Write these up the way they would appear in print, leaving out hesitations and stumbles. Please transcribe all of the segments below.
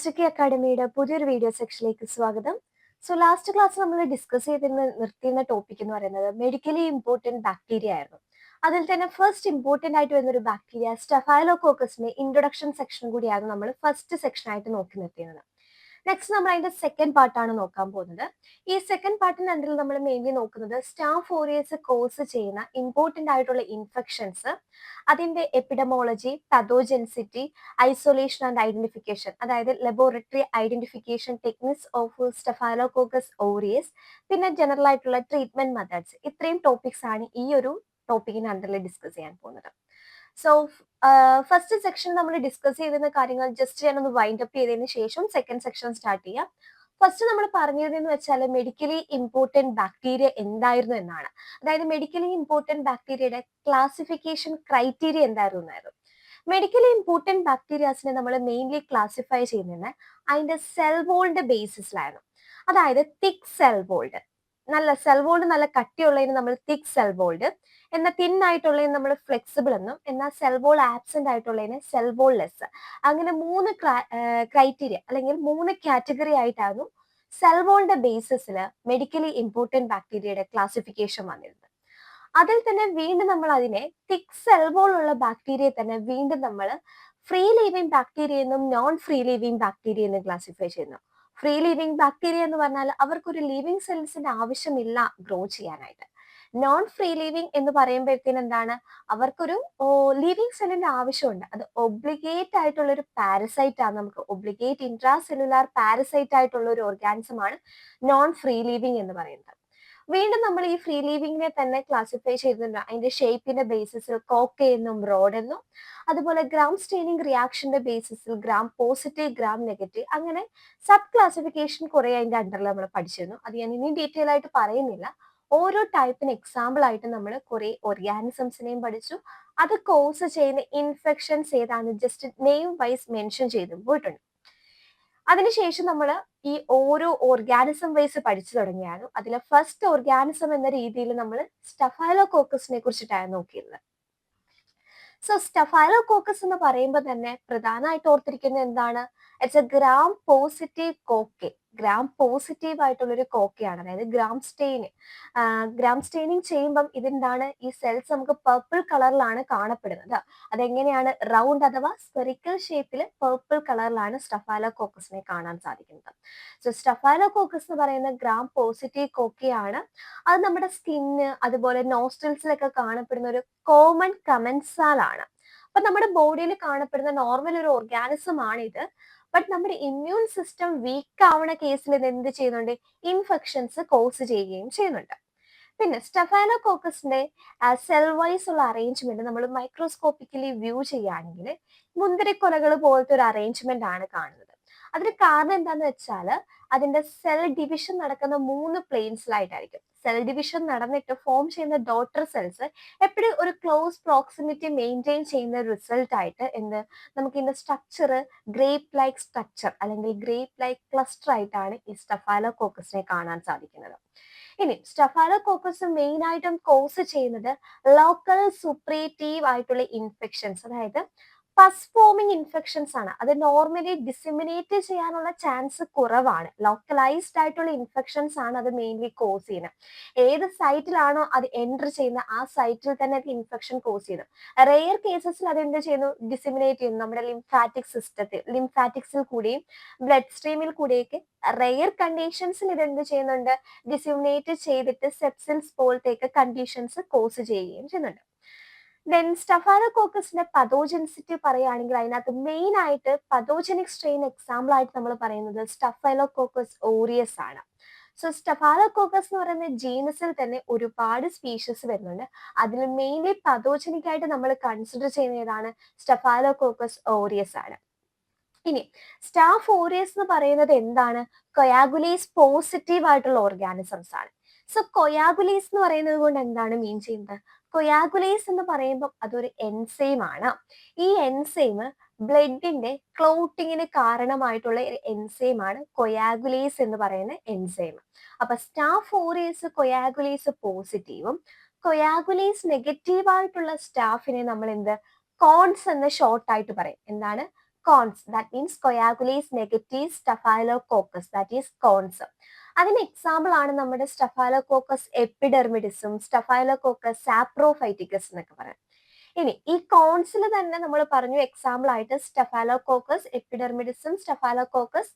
Master അക്കാഡമിയുടെ പുതിയൊരു video സെക്ഷനിലേക്ക് സ്വാഗതം. ലാസ്റ്റ് ക്ലാസ് നമ്മൾ ഡിസ്കസ് നിർത്തിയിരുന്ന ടോപ്പിക് എന്ന് പറയുന്നത് മെഡിക്കലി ഇമ്പോർട്ടന്റ് ബാക്ടീരിയ ആയിരുന്നു. അതിൽ തന്നെ ഫസ്റ്റ് ഇമ്പോർട്ടന്റ് ആയിട്ട് വരുന്ന ഒരു ബാക്ടീരിയ സ്റ്റഫൈലോകോക്കസിന്റെ ഇൻട്രൊഡക്ഷൻ സെക്ഷൻ കൂടിയായിരുന്നു നമ്മൾ ഫസ്റ്റ് സെക്ഷൻ ആയിട്ട് നോക്കി നിർത്തിയിരുന്നത്. നെക്സ്റ്റ് നമ്മൾ അതിന്റെ സെക്കൻഡ് പാർട്ടാണ് നോക്കാൻ പോകുന്നത്. ഈ സെക്കൻഡ് പാർട്ടിന്റെ അണ്ടറിൽ നമ്മൾ മെയിൻലി നോക്കുന്നത് സ്റ്റാഫ് ഓറിയസ് കോസ് ചെയ്യുന്ന ഇമ്പോർട്ടന്റ് ആയിട്ടുള്ള ഇൻഫെക്ഷൻസ്, അതിന്റെ എപ്പിഡമോളജി, പതോജെൻസിറ്റി, ഐസൊലേഷൻ ആൻഡ് ഐഡന്റിഫിക്കേഷൻ, അതായത് laboratory identification techniques of Staphylococcus ഓറിയസ്, പിന്നെ ജനറൽ ആയിട്ടുള്ള ട്രീറ്റ്മെന്റ് മെത്തേഡ്സ്. ഇത്രയും ടോപ്പിക്സ് ആണ് ഈ ഒരു ടോപ്പിക്കിന് അണ്ടറിൽ ഡിസ്കസ് ചെയ്യാൻ പോകുന്നത്. സോ ഫസ്റ്റ് സെക്ഷൻ നമ്മൾ ഡിസ്കസ് ചെയ്തിരുന്ന കാര്യങ്ങൾ ജസ്റ്റ് ഞാനൊന്ന് വൈൻഡ് അപ്പ് ചെയ്തതിന് ശേഷം സെക്കൻഡ് സെക്ഷൻ സ്റ്റാർട്ട് ചെയ്യാം. ഫസ്റ്റ് നമ്മൾ പറഞ്ഞിരുന്നെന്ന് വെച്ചാൽ മെഡിക്കലി ഇമ്പോർട്ടന്റ് ബാക്ടീരിയ എന്തായിരുന്നു എന്നാണ്. അതായത് മെഡിക്കലി ഇമ്പോർട്ടന്റ് ബാക്ടീരിയയുടെ ക്ലാസിഫിക്കേഷൻ ക്രൈറ്റീരിയ എന്തായിരുന്നു എന്നായിരുന്നു. മെഡിക്കലി ഇമ്പോർട്ടന്റ് ബാക്ടീരിയാസിനെ നമ്മൾ മെയിൻലി ക്ലാസിഫൈ ചെയ്യുന്നത് അതിന്റെ സെൽ വോളിന്റെ ബേസിസിലായിരുന്നു. അതായത് തിക് സെൽ വോൾഡ്, നല്ല കട്ടിയുള്ളതിന് നമ്മൾ തിക് സെൽ വോൾഡ്, എന്നാൽ തിൻ ആയിട്ടുള്ളതിന് നമ്മൾ ഫ്ലെക്സിബിൾ എന്നും, എന്നാൽ സെൽ വോൾ ആബ്സെന്റ് ആയിട്ടുള്ളതിന് സെൽ വോൾ ലെസ്. അങ്ങനെ മൂന്ന് ക്രൈറ്റീരിയ അല്ലെങ്കിൽ മൂന്ന് കാറ്റഗറി ആയിട്ടായിരുന്നു സെൽ വോളിന്റെ ബേസിസിൽ മെഡിക്കലി ഇമ്പോർട്ടന്റ് ബാക്ടീരിയയുടെ ക്ലാസിഫിക്കേഷൻ വന്നിരുന്നത്. അതിൽ തന്നെ വീണ്ടും നമ്മൾ അതിനെ തിക് സെൽ വോൾ ഉള്ള ബാക്ടീരിയ തന്നെ വീണ്ടും നമ്മൾ ഫ്രീ ലീവിംഗ് ബാക്ടീരിയ എന്നും നോൺ ഫ്രീ ലീവിംഗ് ബാക്ടീരിയ എന്നും ക്ലാസിഫൈ ചെയ്യുന്നു. ഫ്രീ ലീവിംഗ് ബാക്ടീരിയ എന്ന് പറഞ്ഞാൽ അവർക്കൊരു ലിവിംഗ് സെൽസിന്റെ ആവശ്യമില്ല ഗ്രോ ചെയ്യാനായിട്ട്. നോൺ ഫ്രീ ലീവിംഗ് എന്ന് പറയുമ്പോഴത്തേന് എന്താണ്, അവർക്കൊരു ലിവിംഗ് സെല്ലിന്റെ ആവശ്യമുണ്ട്. അത് ഒബ്ലിഗേറ്റ് ആയിട്ടുള്ള ഒരു പാരസൈറ്റ് ആണ്. നമുക്ക് ഒബ്ലിഗേറ്റ് ഇൻട്രാ സെല്ലുലാർ പാരസൈറ്റ് ആയിട്ടുള്ള ഒരു ഓർഗാനിസം ആണ് നോൺ ഫ്രീ ലീവിംഗ് എന്ന് പറയുന്നത്. വീണ്ടും നമ്മൾ ഈ ഫ്രീ ലീവിങ്ങിനെ തന്നെ ക്ലാസിഫൈ ചെയ്തിട്ടുണ്ട് അതിന്റെ ഷേപ്പിന്റെ ബേസിസിൽ കോക്ക എന്നും റോഡ് എന്നും, അതുപോലെ ഗ്രാം സ്റ്റെയിനിങ് റിയാക്ഷന്റെ ബേസിസിൽ ഗ്രാം പോസിറ്റീവ്, ഗ്രാം നെഗറ്റീവ്, അങ്ങനെ സബ് ക്ലാസിഫിക്കേഷൻ കുറെ അതിന്റെ അണ്ടറിൽ നമ്മൾ പഠിച്ചിരുന്നു. അത് ഞാൻ ഇനി ഡീറ്റെയിൽ ആയിട്ട് പറയുന്നില്ല. ഓരോ ടൈപ്പിന് എക്സാമ്പിൾ ആയിട്ട് നമ്മൾ കുറെ ഓർഗാനിസംസിനെയും പഠിച്ചു. അത് കോസ് ചെയ്യുന്ന ഇൻഫെക്ഷൻസ് ഏതാണ് ജസ്റ്റ് നെയിം വൈസ് മെൻഷൻ ചെയ്തു പോയിട്ടുണ്ട്. അതിനുശേഷം നമ്മൾ ഈ ഓരോ ഓർഗാനിസം വൈസ് പഠിച്ചു തുടങ്ങിയാണ്. അതിലെ ഫസ്റ്റ് ഓർഗാനിസം എന്ന രീതിയിൽ നമ്മൾ സ്റ്റഫൈലോകോക്കസിനെ കുറിച്ചിട്ടാണ് നോക്കിയിരുന്നത്. സ്റ്റഫൈലോകോക്കസ് എന്ന് പറയുമ്പോൾ തന്നെ പ്രധാനമായിട്ട് ഓർത്തിരിക്കുന്നത് എന്താണ്, it's A gram positive Koke. Gram positive ആയിട്ടുള്ള ഒരു കോക്കയാണ്. അതായത് ഗ്രാം സ്റ്റെയിനിങ് ചെയ്യുമ്പം ഇതെന്താണ്, ഈ സെൽസ് നമുക്ക് പർപ്പിൾ കളറിലാണ് കാണപ്പെടുന്നത്. അതെങ്ങനെയാണ്, റൗണ്ട് അഥവാ സ്പെറിക്കൽ ഷേപ്പിൽ പർപ്പിൾ കളറിലാണ് സ്റ്റഫൈലോകോക്കസിനെ കാണാൻ സാധിക്കുന്നത്. സ്റ്റഫൈലോകോക്കസ് എന്ന് പറയുന്ന ഗ്രാം പോസിറ്റീവ് കോക്കയാണ്. അത് നമ്മുടെ സ്കിന്ന് അതുപോലെ നോസ്ട്രിൽസിലൊക്കെ കാണപ്പെടുന്ന ഒരു കോമൺ കമൻസാൽ ആണ്. അപ്പൊ നമ്മുടെ ബോഡിയിൽ കാണപ്പെടുന്ന നോർമൽ ഒരു ഓർഗാനിസം ആണ് ഇത്. ബട്ട് നമ്മുടെ ഇമ്മ്യൂൺ സിസ്റ്റം വീക്ക് ആവുന്ന കേസിൽ ഇത് എന്ത് ചെയ്യുന്നുണ്ട്, ഇൻഫെക്ഷൻസ് കോസ് ചെയ്യുകയും ചെയ്യുന്നുണ്ട്. പിന്നെ സ്റ്റഫൈലോകോക്കസിന്റെ സെൽ വൈസ് ഉള്ള അറേഞ്ച്മെന്റ് നമ്മൾ മൈക്രോസ്കോപ്പിക്കലി വ്യൂ ചെയ്യുകയാണെങ്കിൽ മുന്തിരിക്കൊലകൾ പോലത്തെ ഒരു അറേഞ്ച്മെന്റ് ആണ് കാണുന്നത്. അതിന് കാരണം എന്താന്ന് വെച്ചാൽ അതിന്റെ സെൽ ഡിവിഷൻ നടക്കുന്ന 3 പ്ലെയിൻസിലായിട്ടായിരിക്കും. സെൽ ഡിവിഷൻ നടന്നിട്ട് ഫോം ചെയ്യുന്ന ഡോട്ടർ സെൽസ് എപ്പോഴും ഒരു ക്ലോസ് പ്രോക്സിമിറ്റി മെയിൻറ്റെയിൻ ചെയ്യുന്ന റിസൾട്ട് ആയിട്ട് നമുക്ക് ഇതിന്റെ സ്ട്രക്ചർ ഗ്രേപ്പ് ലൈക്ക് സ്ട്രക്ചർ അല്ലെങ്കിൽ ഗ്രേപ്പ് ലൈക്ക് ക്ലസ്റ്റർ ആയിട്ടാണ് ഈ സ്റ്റഫൈലോകോക്കസിനെ കാണാൻ സാധിക്കുന്നത്. ഇനി സ്റ്റഫൈലോകോക്കസ് മെയിൻ ആയിട്ടും കോസ് ചെയ്യുന്നത് ലോക്കൽ സുപ്രേറ്റീവ് ആയിട്ടുള്ള ഇൻഫെക്ഷൻസ്, അതായത് പസ് ഫോമിങ് ഇൻഫെക്ഷൻസ് ആണ്. അത് നോർമലി ഡിസിമിനേറ്റ് ചെയ്യാനുള്ള ചാൻസ് കുറവാണ്. ലോക്കലൈസ്ഡ് ആയിട്ടുള്ള ഇൻഫെക്ഷൻസ് ആണ് അത് മെയിൻലി കോസ് ചെയ്യുന്നത്. ഏത് സൈറ്റിലാണോ അത് എൻറ്റർ ചെയ്യുന്നത് ആ സൈറ്റിൽ തന്നെ അത് ഇൻഫെക്ഷൻ കോസ് ചെയ്യുന്നു. റെയർ കേസസിൽ അത് എന്ത് ചെയ്യുന്നു, ഡിസിമിനേറ്റ് ചെയ്യുന്നു നമ്മുടെ ലിംഫാറ്റിക്സിൽ കൂടിയും ബ്ലഡ് സ്ട്രീമിൽ കൂടിയൊക്കെ. റെയർ കണ്ടീഷൻസിൽ ഇത് എന്ത് ചെയ്യുന്നുണ്ട്, ഡിസിമിനേറ്റ് ചെയ്തിട്ട് സെപ്സിൽസ് പോലത്തെയൊക്കെ കണ്ടീഷൻസ് കോസ് ചെയ്യുകയും ചെയ്യുന്നുണ്ട്. ദെൻ സ്റ്റഫൈലോകോക്കസിന്റെ പതോജെൻസിറ്റി പറയുകയാണെങ്കിൽ അതിനകത്ത് മെയിൻ ആയിട്ട് പതോജനിക് സ്ട്രെയിൻ എക്സാമ്പിൾ ആയിട്ട് നമ്മൾ പറയുന്നത് സ്റ്റഫൈലോകോക്കസ് ഓറിയസ് ആണ്. സ്റ്റഫൈലോകോക്കസ് എന്ന് പറയുന്ന ജീനസിൽ തന്നെ ഒരുപാട് സ്പീഷീസ് വരുന്നുണ്ട്. അതിൽ മെയിൻലി പതോജനിക് ആയിട്ട് നമ്മൾ കൺസിഡർ ചെയ്യുന്ന ഏതാണ്, സ്റ്റഫൈലോകോക്കസ് ഓറിയസ് ആണ്. ഇനി സ്റ്റാഫ് ഓറിയസ് എന്ന് പറയുന്നത് എന്താണ്, കൊയാഗുലേസ് പോസിറ്റീവ് ആയിട്ടുള്ള ഓർഗാനിസംസ് ആണ്. കൊയാഗുലേസ് എന്ന് പറയുന്നത് കൊണ്ട് എന്താണ് മീൻ ചെയ്യുന്നത്, കൊയാഗുലേസ് എന്ന് പറയുമ്പോൾ അതൊരു എൻസൈം ആണ്. ഈ എൻസൈം ബ്ലഡിന്റെ ക്ലോട്ടിങ്ങിന് കാരണമായിട്ടുള്ള ഒരു എൻസൈം ആണ് കൊയാഗുലേസ് എന്ന് പറയുന്ന എൻസൈം. അപ്പൊ സ്റ്റാഫ് ഓറിയസ് കൊയാഗുലേസ് പോസിറ്റീവും കൊയാഗുലേസ് നെഗറ്റീവ് ആയിട്ടുള്ള സ്റ്റാഫിനെ നമ്മൾ കോൺസ് എന്ന് ഷോർട്ട് ആയിട്ട് പറയും. എന്താണ്, CoNS, that means coagulase negative staphylococcus, that is CoNS. അതിന് എക്സാമ്പിൾ ആണ് നമ്മുടെ സ്റ്റഫൈലോകോക്കസ് എപ്പിഡെർമിഡിസും സ്റ്റഫൈലോകോക്കസ് സാപ്രോഫൈറ്റിക്കസ് എന്നൊക്കെ പറയാം. ഇനി ഈ കോൺസിൽ തന്നെ നമ്മൾ പറഞ്ഞു എക്സാമ്പിൾ ആയിട്ട് സ്റ്റഫൈലോകോക്കസ് എപ്പിഡെർമിഡിസും സ്റ്റഫൈലോകോക്കസ്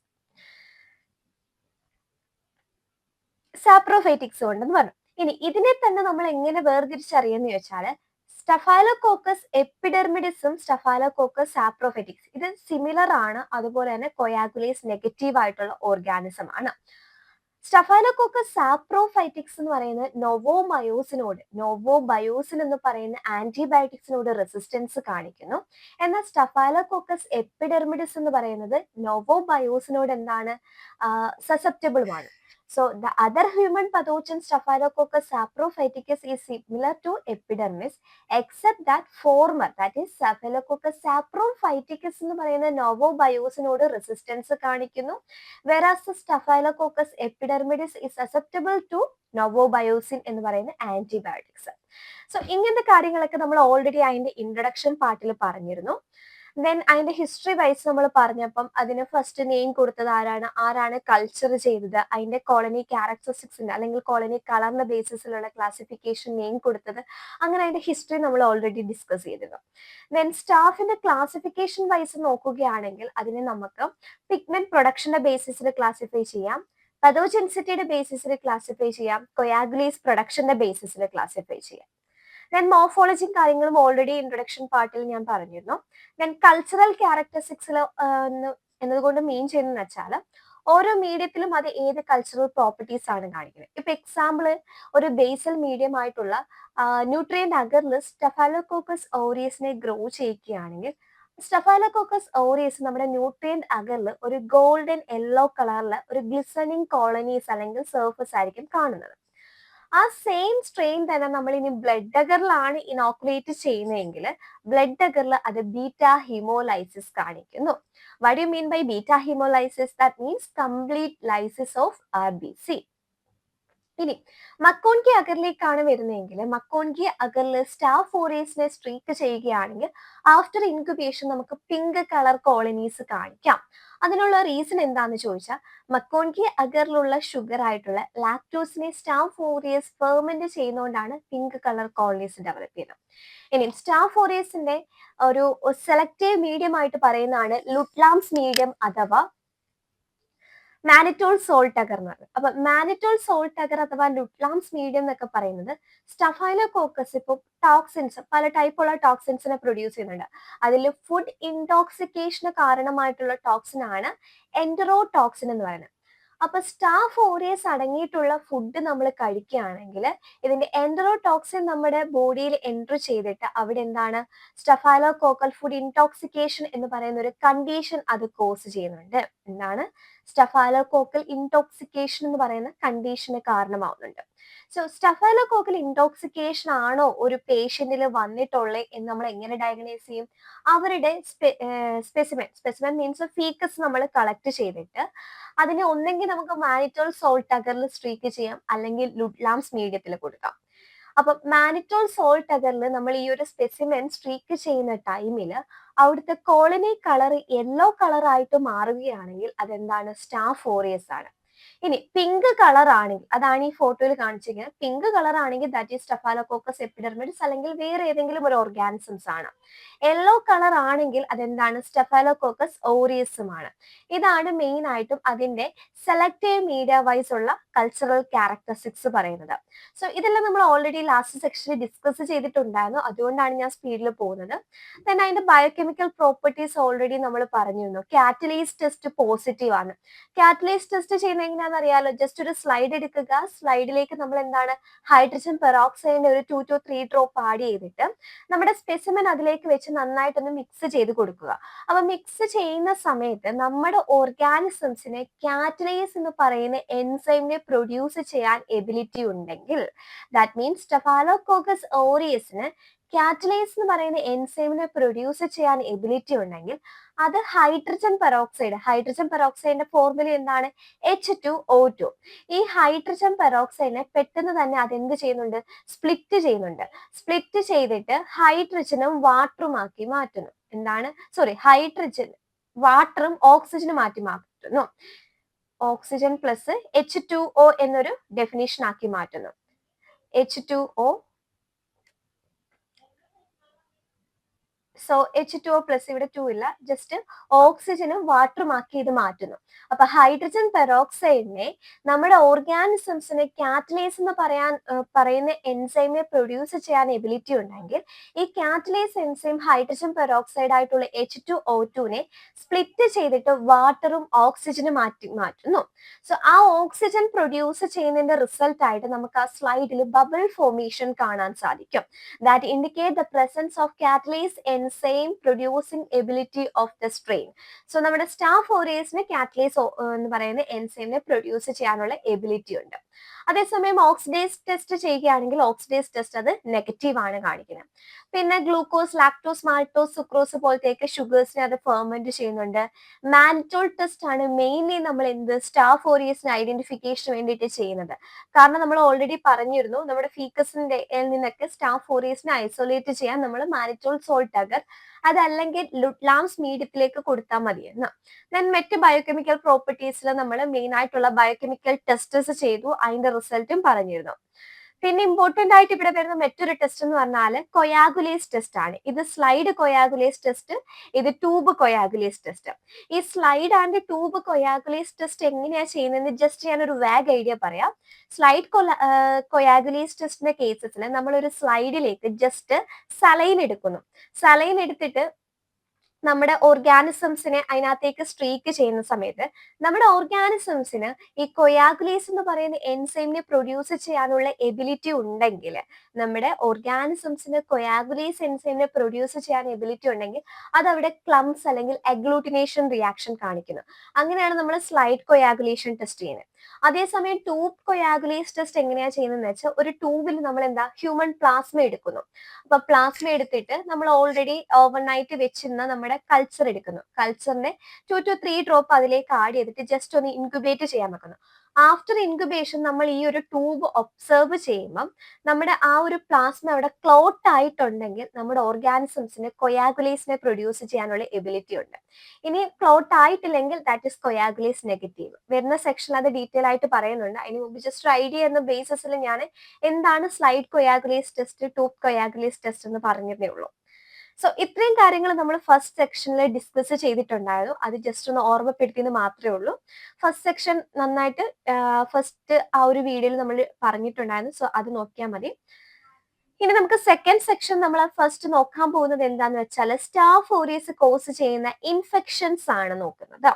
സാപ്രോഫൈറ്റിക്സും ഉണ്ടെന്ന് പറഞ്ഞു. ഇനി ഇതിനെ തന്നെ നമ്മൾ എങ്ങനെ വേർതിരിച്ചറിയെന്ന് ചോദിച്ചാൽ സ്റ്റഫൈലോകോക്കസ് എപ്പിഡെർമിഡിസും സ്റ്റഫൈലോകോക്കസ് സാപ്രോഫൈറ്റിക്സ് ഇത് സിമിലർ ആണ്, അതുപോലെ തന്നെ കൊയാഗുലേസ് നെഗറ്റീവ് ആയിട്ടുള്ള ഓർഗാനിസം ആണ്. സ്റ്റഫൈലോകോക്കസ് സാപ്രോഫൈറ്റിക്സ് എന്ന് പറയുന്നത് നോവോബയോസിൻ എന്ന് പറയുന്ന ആന്റിബയോട്ടിക്സിനോട് റെസിസ്റ്റൻസ് കാണിക്കുന്നു. എന്നാൽ സ്റ്റഫൈലോകോക്കസ് എപ്പിഡെർമിഡിസ് എന്ന് പറയുന്നത് നോവോബയോസിനോട് എന്താണ് സസെപ്റ്റബിളുമാണ്. So the other human pathogen Staphylococcus saprophyticus is similar to epidermis except that former, that is Staphylococcus saprophyticus എന്ന് പറയുന്ന നോവോബയോസിനോട് റെസിസ്റ്റൻസ് കാണിക്കുന്നു, whereas the Staphylococcus epidermidis is susceptible to നോവോബയോസിൻ എന്ന് പറയുന്ന ആന്റിബയോട്ടിക്സ്. സോ ഇങ്ങനത്തെ കാര്യങ്ങളൊക്കെ നമ്മൾ ഓൾറെഡി അതിന്റെ ഇൻട്രൊഡക്ഷൻ പാർട്ടിൽ പറഞ്ഞിരുന്നു. ദെൻ അതിന്റെ ഹിസ്റ്ററി വൈസ് നമ്മൾ പറഞ്ഞപ്പം അതിന് ഫസ്റ്റ് നെയിം കൊടുത്തത് ആരാണ് കൾച്ചർ ചെയ്തത്, അതിന്റെ കോളനി ക്യാരക്ടറിസ്റ്റിക്സിന്റെ അല്ലെങ്കിൽ കോളനി കളറിന്റെ ബേസിസിലുള്ള ക്ലാസിഫിക്കേഷൻ നെയിം കൊടുത്തത്, അങ്ങനെ അതിന്റെ ഹിസ്റ്ററി നമ്മൾ ഓൾറെഡി ഡിസ്കസ് ചെയ്തിരുന്നു. ദെൻ സ്റ്റാഫിന്റെ ക്ലാസിഫിക്കേഷൻ വൈസ് നോക്കുകയാണെങ്കിൽ അതിനെ നമുക്ക് പിഗ്മെന്റ് പ്രൊഡക്ഷന്റെ ബേസിസിൽ ക്ലാസിഫൈ ചെയ്യാം, പതോജെൻസിറ്റിയുടെ ബേസിസിൽ ക്ലാസിഫൈ ചെയ്യാം, കൊയാഗുലേസ് പ്രൊഡക്ഷന്റെ ബേസിസിൽ ക്ലാസിഫൈ ചെയ്യാം. ദെൻ മോർഫോളജിയും കാര്യങ്ങളും ഓൾറെഡി ഇൻട്രൊഡക്ഷൻ പാർട്ടിൽ ഞാൻ പറഞ്ഞിരുന്നു. ദെൻ കൾച്ചറൽ ക്യാരക്ടറിസ്റ്റിക്സിൽ എന്നതുകൊണ്ട് മീൻ ചെയ്യുന്നത് വെച്ചാൽ ഓരോ മീഡിയത്തിലും അത് ഏത് കൾച്ചറൽ പ്രോപ്പർട്ടീസ് ആണ് കാണിക്കുന്നത്. ഇപ്പൊ എക്സാമ്പിൾ ഒരു ബേസൽ മീഡിയം ആയിട്ടുള്ള ന്യൂട്രിയന്റ് അഗറിൽ സ്റ്റഫൈലോകോക്കസ് ഓറിയസിനെ ഗ്രോ ചെയ്യിക്കുകയാണെങ്കിൽ സ്റ്റഫൈലോകോക്കസ് ഓറിയസ് നമ്മുടെ ന്യൂട്രിയന്റ് അഗറിൽ ഒരു ഗോൾഡൻ യെല്ലോ കളറിൽ ഒരു ഗ്ലിസണിങ് കോളനീസ് അല്ലെങ്കിൽ സർഫസ് ആയിരിക്കും കാണുന്നത്. ആ സെയിം സ്ട്രെയിൻ തന്നെ നമ്മൾ ഇനി ബ്ലഡ് അഗറിലാണ് ഇനോക്കുലേറ്റ് ചെയ്യുന്നതെങ്കിൽ ബ്ലഡ് അഗറിൽ അത് ബീറ്റ ഹീമോലൈസിസ് കാണിക്കുന്നു. What you mean by beta haemolysis? That means complete lysis of RBC. ഇനി മക്കോൺകി അഗറിലേക്കാണ് വരുന്നതെങ്കിൽ മക്കോൺകി അഗറിൽ സ്റ്റാഫ് ഓറിയസിനെ സ്ട്രീക്ക് ചെയ്യുകയാണെങ്കിൽ ആഫ്റ്റർ ഇൻക്യുബേഷൻ നമുക്ക് പിങ്ക് കളർ കോളനീസ് കാണിക്കാം. അതിനുള്ള റീസൺ എന്താന്ന് ചോദിച്ചാൽ മക്കോൺകി അഗറിലുള്ള ഷുഗർ ആയിട്ടുള്ള ലാക്ടോസിനെ സ്റ്റാഫ് ഓറിയസ് ഫെർമെന്റ് ചെയ്യുന്നതുകൊണ്ടാണ് പിങ്ക് കളർ കോളനീസ് ഡെവലപ്പ് ചെയ്യുന്നത്. ഇനി സ്റ്റാഫ് ഓറിയസിന്റെ ഒരു സെലക്റ്റീവ് മീഡിയം ആയിട്ട് പറയുന്നതാണ് ലുട്ലാംസ് മീഡിയം അഥവാ മാനിറ്റോൾ സോൾട്ട് അഗർ എന്ന് പറയുന്നത്. അപ്പൊ മാനിറ്റോൾ സോൾട്ട് അഗർ അഥവാ ലുട്ലാംസ് മീഡിയം എന്നൊക്കെ പറയുന്നത് സ്റ്റഫൈലോകോക്കസ് ഇപ്പോൾ ടോക്സിൻസ് പല ടൈപ്പുള്ള ടോക്സിൻസിനെ പ്രൊഡ്യൂസ് ചെയ്യുന്നുണ്ട്. അതിൽ ഫുഡ് ഇൻടോക്സിക്കേഷന് കാരണമായിട്ടുള്ള ടോക്സിൻ ആണ് എൻറ്ററോടോക്സിൻ എന്ന് പറയുന്നത്. അപ്പൊ സ്റ്റാഫ് ഓറിയസ് അടങ്ങിയിട്ടുള്ള ഫുഡ് നമ്മൾ കഴിക്കുകയാണെങ്കിൽ ഇതിന്റെ എൻറ്ററോടോക്സിൻ നമ്മുടെ ബോഡിയിൽ എൻറ്റർ ചെയ്തിട്ട് അവിടെ എന്താണ് സ്റ്റഫൈലോകോക്കൽ ഫുഡ് ഇൻടോക്സിക്കേഷൻ എന്ന് പറയുന്ന ഒരു കണ്ടീഷൻ അത് കോസ് ചെയ്യുന്നുണ്ട്. എന്താണ് സ്റ്റഫൈലോകോക്കൽ ഇൻടോക്സിക്കേഷൻ എന്ന് പറയുന്ന കണ്ടീഷന് കാരണമാവുന്നുണ്ട്. സോ സ്റ്റഫൈലോകോക്കൽ ഇൻടോക്സിക്കേഷൻ ആണോ ഒരു പേഷ്യന്റിൽ വന്നിട്ടുള്ളത് എന്ന് നമ്മൾ എങ്ങനെ ഡയഗ്നോസ് ചെയ്യും? അവരുടെ സ്പെസിമെൻ മീൻസ് ഫീക്കസ് നമ്മൾ കളക്ട് ചെയ്തിട്ട് അതിനെ ഒന്നെങ്കിൽ നമുക്ക് മാനിറ്റോൾ സോൾട്ട് അഗറിൽ സ്ട്രീക്ക് ചെയ്യാം, അല്ലെങ്കിൽ ലുട്ലാംസ് മീഡിയത്തിൽ കൊടുക്കാം. അപ്പൊ മാനിറ്റോൾ സോൾട്ട് അഗറിൽ നമ്മൾ ഈ ഒരു സ്പെസിമെൻ സ്ട്രീക്ക് ചെയ്യുന്ന ടൈമിൽ അവിടുത്തെ കോളനി കളർ യെല്ലോ കളർ ആയിട്ട് മാറുകയാണെങ്കിൽ അതെന്താണ് സ്റ്റാഫ് ഓറിയസ് ആണ്. ഇനി പിങ്ക് കളർ ആണെങ്കിൽ അതാണ് ഈ ഫോട്ടോയിൽ കാണിച്ചിരിക്കുന്നത്. പിങ്ക് കളർ ആണെങ്കിൽ ദാറ്റ് ഈസ് സ്റ്റഫൈലോകോക്കസ് എപ്പിഡെർമിഡിസ് അല്ലെങ്കിൽ വേറെ ഏതെങ്കിലും ഒരു ഓർഗാനിസംസ് ആണ്. യെല്ലോ കളർ ആണെങ്കിൽ അതെന്താണ് സ്റ്റഫൈലോകോക്കസ് ഓറിയസും ആണ്. ഇതാണ് മെയിൻ ആയിട്ടും അതിന്റെ സെലക്റ്റീവ് മീഡിയ വൈസ് ഉള്ള കൾച്ചറൽ ക്യാരക്ടറിസ്റ്റിക്സ് പറയുന്നത്. സോ ഇതെല്ലാം നമ്മൾ ഓൾറെഡി ലാസ്റ്റ് സെക്ഷനിൽ ഡിസ്കസ് ചെയ്തിട്ടുണ്ടായിരുന്നു, അതുകൊണ്ടാണ് ഞാൻ സ്പീഡിൽ പോകുന്നത്. then അതിന്റെ ബയോകെമിക്കൽ പ്രോപ്പർട്ടീസ് ഓൾറെഡി നമ്മൾ പറഞ്ഞിരുന്നു. കാറ്റലൈസ് ടെസ്റ്റ് പോസിറ്റീവ് ആണ്. കാറ്റലൈസ് ടെസ്റ്റ് ചെയ്യുന്ന എങ്ങനെയാണെന്ന് അറിയാലോ, ജസ്റ്റ് ഒരു സ്ലൈഡ് എടുക്കുക, സ്ലൈഡിലേക്ക് നമ്മൾ എന്താണ് ഹൈഡ്രജൻ പെറോക്സൈഡിന്റെ ഒരു 2 to 3 ഡ്രോപ്പ് ആഡ് ചെയ്തിട്ട് നമ്മുടെ സ്പെസിമെൻ അതിലേക്ക് വെച്ച് നന്നായിട്ടൊന്ന് മിക്സ് ചെയ്ത് കൊടുക്കുക. അപ്പൊ മിക്സ് ചെയ്യുന്ന സമയത്ത് നമ്മുടെ ഓർഗാനിസംസിന് കാറ്റലൈസ് എന്ന് പറയുന്ന എൻസൈമിനെ പ്രൊഡ്യൂസ് ചെയ്യാൻ എബിലിറ്റി ഉണ്ടെങ്കിൽ ദാറ്റ് മീൻസ് സ്റ്റഫൈലോകോക്കസ് ഓറിയസിന് കാറ്റലൈസ് എന്ന് പറയുന്ന എൻസൈമിനെ പ്രൊഡ്യൂസ് ചെയ്യാൻ എബിലിറ്റി ഉണ്ടെങ്കിൽ അത് ഹൈഡ്രജൻ പെറോക്സൈഡിന്റെ ഫോർമുല എന്താണ്? H2O2. ഈ ഹൈഡ്രജൻ പെറോക്സൈഡിനെ പെട്ടെന്ന് തന്നെ അതെന്ത് ചെയ്യുന്നുണ്ട്? സ്പ്ലിറ്റ് ചെയ്തിട്ട് ഹൈഡ്രജനും വാട്ടറുമാക്കി മാറ്റുന്നു. എന്താണ്? ഹൈഡ്രജൻ വാട്ടറും ഓക്സിജനും മാറ്റുന്നു. ഓക്സിജൻ പ്ലസ് H2O എന്നൊരു ഡെഫിനിഷൻ ആക്കി മാറ്റുന്നു. H2O, സോ H2O പ്ലസ്, ഇവിടെ 2 ഇല്ല, ജസ്റ്റ് ഓക്സിജനും വാട്ടറും ആക്കി ഇത് മാറ്റുന്നു. അപ്പൊ ഹൈഡ്രജൻ പെറോക്സൈഡിനെ നമ്മുടെ ഓർഗാനിസംസിന് കാറ്റലൈസ് എന്ന് പറയുന്ന എൻസൈമിനെ പ്രൊഡ്യൂസ് ചെയ്യാൻ എബിലിറ്റി ഉണ്ടെങ്കിൽ ഈ കാറ്റലൈസ് എൻസൈം ഹൈഡ്രജൻ പെറോക്സൈഡ് ആയിട്ടുള്ള H2O2നെ സ്പ്ലിറ്റ് ചെയ്തിട്ട് വാട്ടറും ഓക്സിജനും മാറ്റുന്നു. സോ ആ ഓക്സിജൻ പ്രൊഡ്യൂസ് ചെയ്യുന്നതിന്റെ റിസൾട്ട് ആയിട്ട് നമുക്ക് ആ സ്ലൈഡിൽ ബബിൾ ഫോർമേഷൻ കാണാൻ സാധിക്കും. That indicate the presence of catalase enzyme producing ability of the strain. So നമ്മുടെ സ്റ്റാഫ് ഓറിയസിന് കാറ്റലൈസ് എന്ന് പറയുന്ന എൻസൈമിനെ പ്രൊഡ്യൂസ് ചെയ്യാനുള്ള എബിലിറ്റി ഉണ്ട്. അതേസമയം ഓക്സിഡേസ് ടെസ്റ്റ് ചെയ്യുകയാണെങ്കിൽ ഓക്സിഡേസ് ടെസ്റ്റ് അത് നെഗറ്റീവ് ആണ് കാണിക്കുന്നത്. പിന്നെ ഗ്ലൂക്കോസ്, ലാക്ടോസ്, മാൾട്ടോസ്, സുക്രോസ് പോലത്തെയൊക്കെ ഷുഗേഴ്സിനെ അത് ഫെർമെന്റ് ചെയ്യുന്നുണ്ട്. മാനിറ്റോൾ ടെസ്റ്റ് ആണ് മെയിൻലി നമ്മൾ സ്റ്റാഫ് ഓറിയസിന് ഐഡന്റിഫിക്കേഷന് വേണ്ടിയിട്ട് ചെയ്യുന്നത്. കാരണം നമ്മൾ ഓൾറെഡി പറഞ്ഞിരുന്നു, നമ്മുടെ ഫീക്കസിന്റെ നിന്നൊക്കെ സ്റ്റാഫ് ഓറിയസിനെ ഐസൊലേറ്റ് ചെയ്യാൻ നമ്മൾ മാനിറ്റോൾ സോൾട്ട് അഗർ അതല്ലെങ്കിൽ ലുട്ലാംസ് മീഡിയത്തിലേക്ക് കൊടുത്താൽ മതിയെന്ന്. ദെൻ മറ്റ് ബയോകെമിക്കൽ പ്രോപ്പർട്ടീസിൽ നമ്മൾ മെയിൻ ആയിട്ടുള്ള ബയോകെമിക്കൽ ടെസ്റ്റസ് ചെയ്തു, അതിന്റെ റിസൾട്ടും പറഞ്ഞിരുന്നു. പിന്നെ ഇമ്പോർട്ടന്റ് ആയിട്ട് ഇവിടെ വരുന്ന മറ്റൊരു ടെസ്റ്റ് എന്ന് പറഞ്ഞാൽ കൊയാഗുലേസ് ടെസ്റ്റ് ആണ്. ഇത് സ്ലൈഡ് കൊയാഗുലേസ് ടെസ്റ്റ്, ഇത് ട്യൂബ് കൊയാഗുലേസ് ടെസ്റ്റ്. ഈ slide and tube coagulase test എങ്ങനെയാ ചെയ്യുന്നതെന്ന് ജസ്റ്റ് ഞാനൊരു വാഗ് ഐഡിയ പറയാം. സ്ലൈഡ് കൊയാഗുലേസ് ടെസ്റ്റിന്റെ കേസസിൽ നമ്മൾ ഒരു സ്ലൈഡിലേക്ക് ജസ്റ്റ് സലൈൻ എടുക്കുന്നു. സലൈൻ എടുത്തിട്ട് നമ്മുടെ ഓർഗാനിസംസിനെ അതിനകത്തേക്ക് സ്ട്രീക്ക് ചെയ്യുന്ന സമയത്ത് നമ്മുടെ ഓർഗാനിസംസിന് ഈ കൊയാഗുലേസ് എന്ന് പറയുന്ന എൻസൈമിനെ പ്രൊഡ്യൂസ് ചെയ്യാനുള്ള എബിലിറ്റി ഉണ്ടെങ്കിൽ, നമ്മുടെ ഓർഗാനിസംസിന് കൊയാഗുലേസ് എൻസൈമിനെ പ്രൊഡ്യൂസ് ചെയ്യാൻ എബിലിറ്റി ഉണ്ടെങ്കിൽ അത് അവിടെ ക്ലംസ് അല്ലെങ്കിൽ അഗ്ലൂട്ടിനേഷൻ റിയാക്ഷൻ കാണിക്കുന്നു. അങ്ങനെയാണ് നമ്മൾ സ്ലൈഡ് കൊയാഗുലേഷൻ ടെസ്റ്റ് ചെയ്യുന്നത്. അതേസമയം ട്യൂബ് കൊയാഗുലേസ് ടെസ്റ്റ് എങ്ങനെയാ ചെയ്യുന്നതെന്ന് വെച്ചാൽ ഒരു ട്യൂബിൽ നമ്മൾ ഹ്യൂമൻ പ്ലാസ്മ എടുക്കുന്നു. അപ്പൊ പ്ലാസ്മ എടുത്തിട്ട് നമ്മൾ ഓൾറെഡി ഓവർനൈറ്റ് വെച്ചിരുന്ന നമ്മുടെ കൾച്ചർ എടുക്കുന്നു. കൾച്ചറിനെ 2 to 3 ഡ്രോപ്പ് അതിലേക്ക് ആഡ് ചെയ്തിട്ട് ജസ്റ്റ് ഒന്ന് ഇൻക്യുബേറ്റ് ചെയ്യാൻ വെക്കുന്നു. ആഫ്റ്റർ ഇൻക്യുബേഷൻ നമ്മൾ ഈ ഒരു ട്യൂബ് ഒബ്സർവ് ചെയ്യുമ്പം നമ്മുടെ ആ ഒരു പ്ലാസ്മ അവിടെ ക്ലോട്ട് ആയിട്ടുണ്ടെങ്കിൽ നമ്മുടെ ഓർഗാനിസംസിന് കൊയാഗുലേസിനെ പ്രൊഡ്യൂസ് ചെയ്യാനുള്ള എബിലിറ്റി ഉണ്ട്. ഇനി ക്ലോട്ട് ആയിട്ടില്ലെങ്കിൽ ദാറ്റ് ഇസ് കൊയാഗുലേസ് നെഗറ്റീവ്. വരുന്ന സെക്ഷനിൽ അത് ഡീറ്റെയിൽ ആയിട്ട് പറയുന്നുണ്ട്. അതിന് മുമ്പ് ജസ്റ്റ് ഐഡിയ എന്ന ബേസിസിൽ ഞാൻ എന്താണ് slide coagulase test, tube coagulase test എന്ന് പറഞ്ഞതേ ഉള്ളൂ. സോ ഇത്രയും കാര്യങ്ങൾ നമ്മൾ ഫസ്റ്റ് സെക്ഷനിൽ ഡിസ്കസ് ചെയ്തിട്ടുണ്ടായിരുന്നു. അത് ജസ്റ്റ് ഒന്ന് ഓർമ്മപ്പെടുത്തിയെന്ന് മാത്രമേ ഉള്ളൂ. ഫസ്റ്റ് സെക്ഷൻ നന്നായിട്ട് ഫസ്റ്റ് ആ ഒരു വീഡിയോയിൽ നമ്മൾ പറഞ്ഞിട്ടുണ്ടായിരുന്നു. സോ അത് നോക്കിയാൽ മതി. ഇനി നമുക്ക് സെക്കൻഡ് സെക്ഷൻ നമ്മൾ ഫസ്റ്റ് നോക്കാൻ പോകുന്നത് എന്താന്ന് വെച്ചാൽ സ്റ്റാഫ് ഓറിയസ് കോസ് ചെയ്യുന്ന ഇൻഫെക്ഷൻസ് ആണ് നോക്കുന്നത്.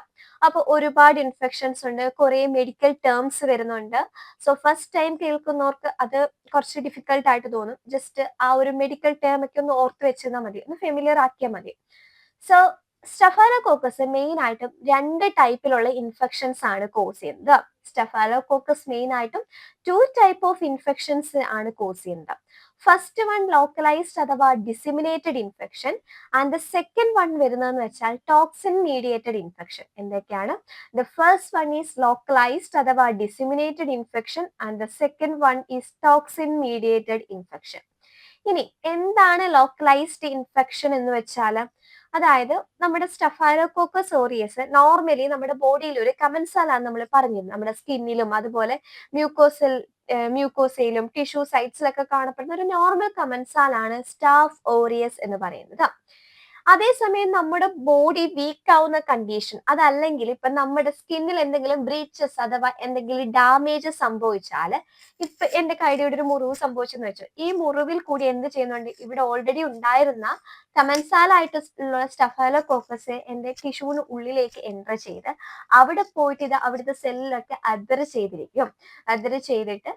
അപ്പൊ ഒരുപാട് ഇൻഫെക്ഷൻസ് ഉണ്ട്, കുറെ മെഡിക്കൽ ടേംസ് വരുന്നുണ്ട്. സോ ഫസ്റ്റ് ടൈം കേൾക്കുന്നവർക്ക് അത് കുറച്ച് ഡിഫിക്കൽട്ട് ആയിട്ട് തോന്നും. ജസ്റ്റ് ആ ഒരു മെഡിക്കൽ ടേം ഒക്കെ ഒന്ന് ഓർത്ത് വെച്ചാൽ മതി, ഒന്ന് ഫെമിലിയർ ആക്കിയാൽ മതി. സോ സ്റ്റഫാലോകോക്കസ് മെയിൻ ആയിട്ടും 2 ടൈപ്പിലുള്ള ഇൻഫെക്ഷൻസ് ആണ് കോസ് ചെയ്യുന്നത്. സ്റ്റഫാലോകോക്കസ് മെയിൻ ആയിട്ടും 2 ടൈപ്പ് ഓഫ് ഇൻഫെക്ഷൻസ് ആണ് കോസ് ചെയ്യുന്നത്. ഫസ്റ്റ് വൺ ലോക്കലൈസ്ഡ് അഥവാ disseminated infection and the second one വരുന്നതെന്ന് വെച്ചാൽ ടോക്സിൻ മീഡിയേറ്റഡ് ഇൻഫെക്ഷൻ. എന്തൊക്കെയാണ്? The first one is localised അഥവാ disseminated infection and the second one is toxin mediated infection. ഇനി എന്താണ് localised infection എന്ന് വെച്ചാൽ, അതായത് നമ്മുടെ സ്റ്റഫൈലോകോക്കസ് ഓറിയസ് നോർമലി നമ്മുടെ ബോഡിയിൽ ഒരു കമൻസാലാണ് നമ്മൾ പറഞ്ഞിരുന്നത്. നമ്മുടെ സ്കിന്നിലും അതുപോലെ മ്യൂക്കോസയിലും ടിഷ്യൂ സൈറ്റ്സിലൊക്കെ കാണപ്പെടുന്ന ഒരു നോർമൽ കമൻസാലാണ് സ്റ്റാഫ് ഓറിയസ് എന്ന് പറയുന്നത്. അതേസമയം നമ്മുടെ ബോഡി വീക്ക് ആവുന്ന കണ്ടീഷൻ, അതല്ലെങ്കിൽ ഇപ്പൊ നമ്മുടെ സ്കിന്നിൽ എന്തെങ്കിലും ബ്രീച്ചസ് അഥവാ എന്തെങ്കിലും ഡാമേജ് സംഭവിച്ചാൽ, ഇപ്പൊ എന്റെ കൈയുടെ ഒരു മുറിവ് സംഭവിച്ചെന്ന് വെച്ചു, ഈ മുറിവിൽ കൂടി എന്ത് ചെയ്യുന്നുണ്ട്, ഇവിടെ ഓൾറെഡി ഉണ്ടായിരുന്ന കമൻസാലായിട്ട് ഉള്ള സ്റ്റഫൈലോകോക്കസ് എന്റെ ടിഷ്യൂവിന് ഉള്ളിലേക്ക് എൻ്റർ ചെയ്ത് അവിടെ പോയിട്ട് ഇത് അവിടുത്തെ സെല്ലിലൊക്കെ അദർ ചെയ്തിരിക്കും. അദർ ചെയ്തിട്ട്